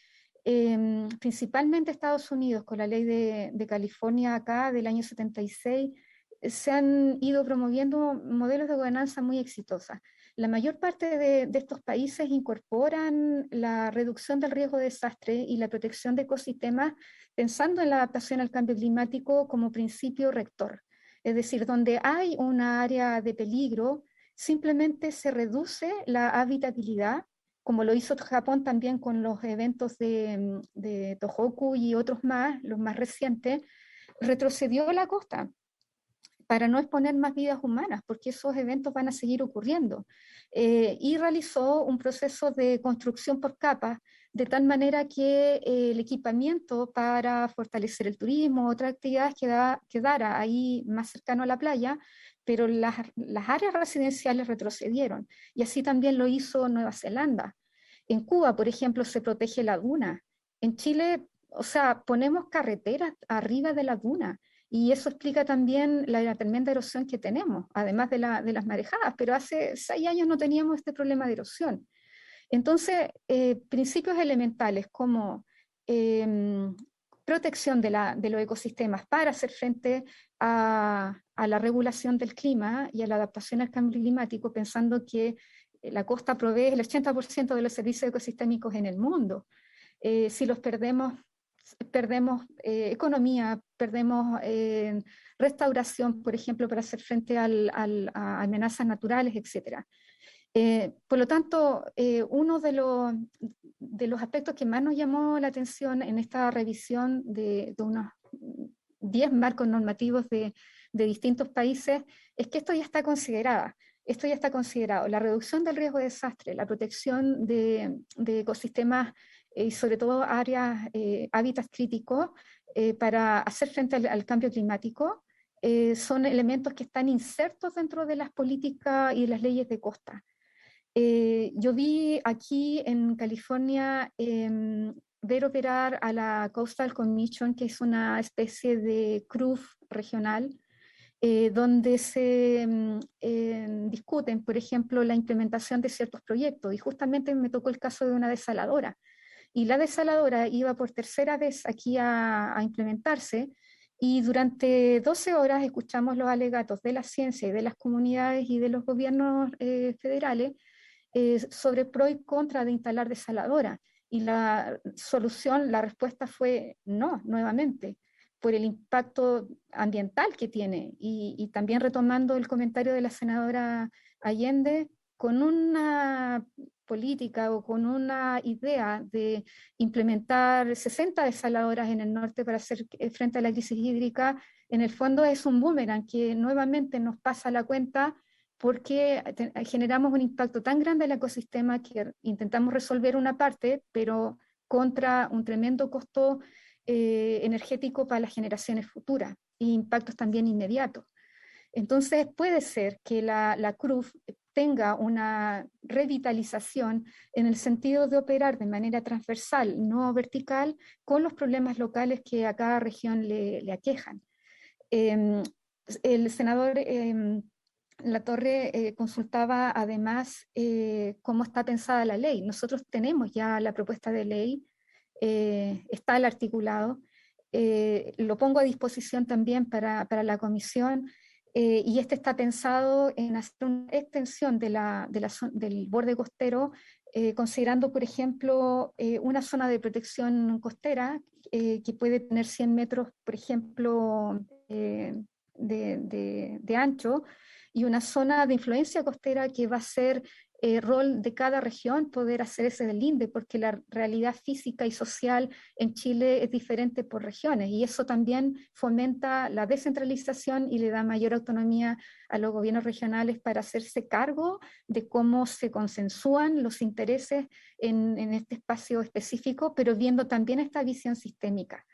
principalmente Estados Unidos, con la ley de California acá del año 76, se han ido promoviendo modelos de gobernanza muy exitosos. La mayor parte de estos países incorporan la reducción del riesgo de desastre y la protección de ecosistemas pensando en la adaptación al cambio climático como principio rector. Es decir, donde hay una área de peligro, simplemente se reduce la habitabilidad, como lo hizo Japón también con los eventos de Tohoku y otros más, los más recientes, retrocedió la costa para no exponer más vidas humanas, porque esos eventos van a seguir ocurriendo. Y realizó un proceso de construcción por capas, de tal manera que el equipamiento para fortalecer el turismo, otras actividades quedara ahí más cercano a la playa, pero las áreas residenciales retrocedieron. Y así también lo hizo Nueva Zelanda. En Cuba, por ejemplo, se protege la duna. En Chile, o sea, ponemos carreteras arriba de la duna. Y eso explica también la tremenda erosión que tenemos, además de las marejadas, pero hace 6 años no teníamos este problema de erosión. Entonces, principios elementales como protección de los ecosistemas para hacer frente a la regulación del clima y a la adaptación al cambio climático, pensando que la costa provee el 80% de los servicios ecosistémicos en el mundo. Si los perdemos economía, perdemos restauración, por ejemplo, para hacer frente a amenazas naturales, etc. Por lo tanto, uno de los aspectos que más nos llamó la atención en esta revisión de unos 10 marcos normativos de distintos países es que esto ya está considerado. Esto ya está considerado. La reducción del riesgo de desastre, la protección de ecosistemas y sobre todo áreas, hábitats críticos para hacer frente al cambio climático, son elementos que están insertos dentro de las políticas y las leyes de costa. Yo vi aquí en California ver operar a la Coastal Commission, que es una especie de CRUF regional, donde se discuten, por ejemplo, la implementación de ciertos proyectos. Y justamente me tocó el caso de una desaladora. Y la desaladora iba por tercera vez aquí a implementarse, y durante 12 horas escuchamos los alegatos de la ciencia y de las comunidades y de los gobiernos federales sobre pro y contra de instalar desaladora. Y la solución, la respuesta fue no, nuevamente, por el impacto ambiental que tiene. Y también retomando el comentario de la senadora Allende, con una política o con una idea de implementar 60 desaladoras en el norte para hacer frente a la crisis hídrica, en el fondo es un boomerang que nuevamente nos pasa la cuenta porque generamos un impacto tan grande en el ecosistema que intentamos resolver una parte, pero contra un tremendo costo energético para las generaciones futuras e impactos también inmediatos. Entonces puede ser que la CRUF tenga una revitalización en el sentido de operar de manera transversal, no vertical, con los problemas locales que a cada región le aquejan. El senador Latorre consultaba además cómo está pensada la ley. Nosotros tenemos ya la propuesta de ley, está el articulado, lo pongo a disposición también para la comisión. Y este está pensado en hacer una extensión del borde costero, considerando, por ejemplo, una zona de protección costera que puede tener 100 metros, por ejemplo, de ancho, y una zona de influencia costera que va a ser rol de cada región poder hacer ese deslinde, porque la realidad física y social en Chile es diferente por regiones, y eso también fomenta la descentralización y le da mayor autonomía a los gobiernos regionales para hacerse cargo de cómo se consensúan los intereses en este espacio específico, pero viendo también esta visión sistémica.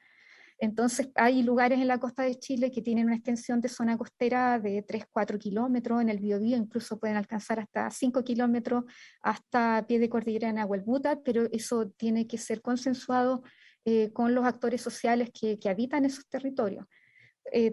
Entonces hay lugares en la costa de Chile que tienen una extensión de zona costera de 3-4 kilómetros, en el Biobío incluso pueden alcanzar hasta 5 kilómetros hasta pie de cordillera en Nahuelbuta, pero eso tiene que ser consensuado con los actores sociales que habitan esos territorios.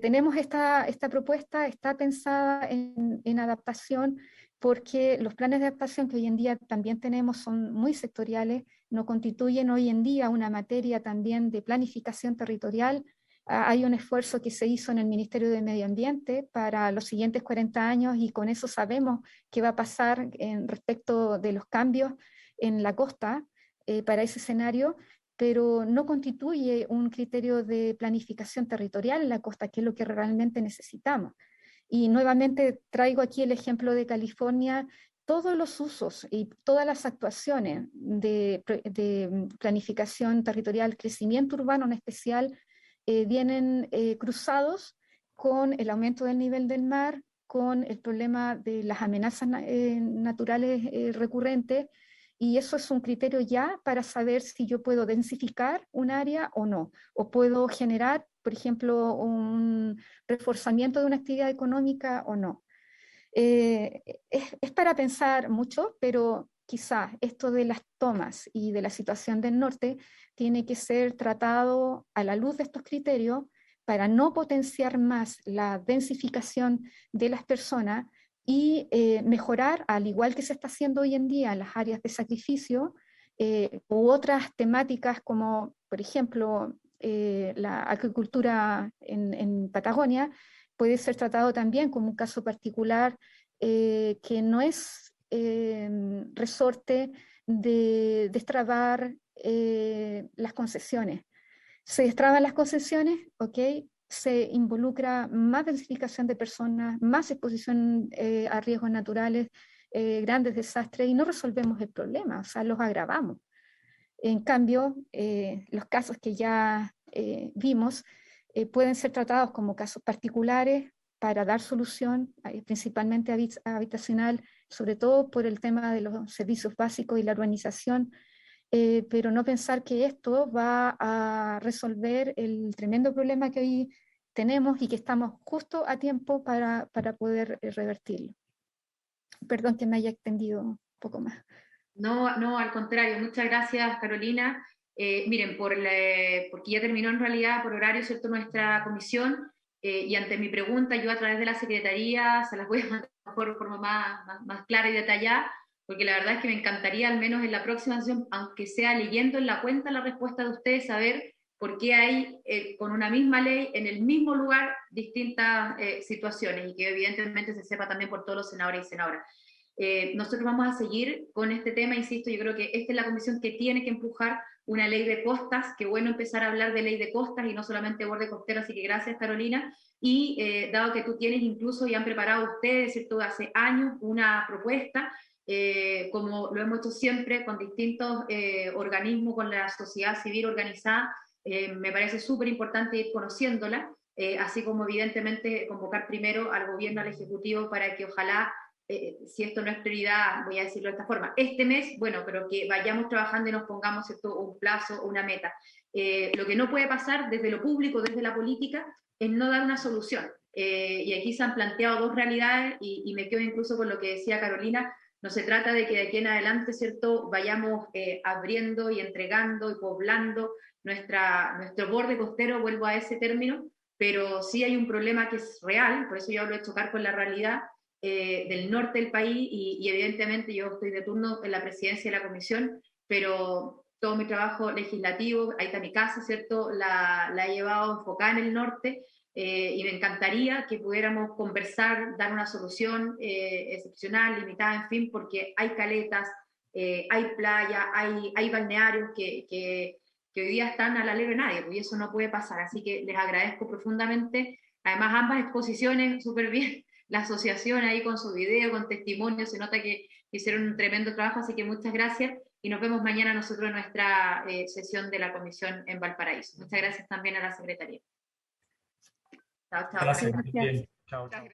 Tenemos esta propuesta, está pensada en adaptación, porque los planes de adaptación que hoy en día también tenemos son muy sectoriales, no constituyen hoy en día una materia también de planificación territorial, Hay un esfuerzo que se hizo en el Ministerio de Medio Ambiente para los siguientes 40 años y con eso sabemos qué va a pasar respecto de los cambios en la costa para ese escenario, pero no constituye un criterio de planificación territorial en la costa, que es lo que realmente necesitamos. Y nuevamente traigo aquí el ejemplo de California. Todos los usos y todas las actuaciones de planificación territorial, crecimiento urbano en especial, vienen cruzados con el aumento del nivel del mar, con el problema de las amenazas naturales recurrentes, y eso es un criterio ya para saber si yo puedo densificar un área o no, o puedo generar, por ejemplo, un reforzamiento de una actividad económica o no. Es para pensar mucho, pero quizás esto de las tomas y de la situación del norte tiene que ser tratado a la luz de estos criterios para no potenciar más la densificación de las personas y mejorar, al igual que se está haciendo hoy en día en las áreas de sacrificio u otras temáticas como, por ejemplo, la agricultura en Patagonia, puede ser tratado también como un caso particular que no es resorte de destrabar las concesiones. Se destraban las concesiones, ¿ok? Se involucra más densificación de personas, más exposición a riesgos naturales, grandes desastres, y no resolvemos el problema, o sea, los agravamos. En cambio, los casos que ya vimos pueden ser tratados como casos particulares para dar solución, principalmente habitacional, sobre todo por el tema de los servicios básicos y la urbanización, pero no pensar que esto va a resolver el tremendo problema que hoy tenemos y que estamos justo a tiempo para poder revertirlo. Perdón que me haya extendido un poco más. No, no, al contrario, muchas gracias, Carolina. Miren, porque ya terminó en realidad por horario, ¿cierto?, nuestra comisión, y ante mi pregunta, yo a través de la Secretaría se las voy a mandar de forma más clara y detallada, porque la verdad es que me encantaría, al menos en la próxima sesión, aunque sea leyendo en la cuenta la respuesta de ustedes, saber por qué hay, con una misma ley, en el mismo lugar, distintas situaciones, y que evidentemente se sepa también por todos los senadores y senadoras. Nosotros vamos a seguir con este tema, insisto, yo creo que esta es la comisión que tiene que empujar una ley de costas, qué bueno empezar a hablar de ley de costas y no solamente borde costero, así que gracias, Carolina, y dado que tú tienes incluso, y han preparado ustedes, ¿cierto?, hace años una propuesta, como lo hemos hecho siempre con distintos organismos, con la sociedad civil organizada, me parece súper importante ir conociéndola, así como evidentemente convocar primero al gobierno, al ejecutivo, para que ojalá si esto no es prioridad, voy a decirlo de esta forma, este mes, bueno, pero que vayamos trabajando y nos pongamos, ¿cierto?, un plazo o una meta. Lo que no puede pasar desde lo público, desde la política, es no dar una solución. Y aquí se han planteado dos realidades y me quedo incluso con lo que decía Carolina. No se trata de que de aquí en adelante, ¿cierto?, vayamos abriendo y entregando y poblando nuestro borde costero, vuelvo a ese término, pero sí hay un problema que es real, por eso yo hablo de chocar con la realidad, del norte del país y evidentemente yo estoy de turno en la presidencia de la comisión, pero todo mi trabajo legislativo, ahí está mi casa, ¿cierto?, la he llevado enfocada en el norte, y me encantaría que pudiéramos conversar, dar una solución excepcional, limitada, en fin, porque hay caletas, hay playa, hay balnearios que hoy día están a la ley de nadie, y eso no puede pasar, así que les agradezco profundamente, además ambas exposiciones súper bien, la asociación ahí con su video, con testimonio, se nota que hicieron un tremendo trabajo, así que muchas gracias y nos vemos mañana nosotros en nuestra sesión de la comisión en Valparaíso. Muchas gracias también a la Secretaría. Chao, chao. Gracias. Bien. Chao, chao.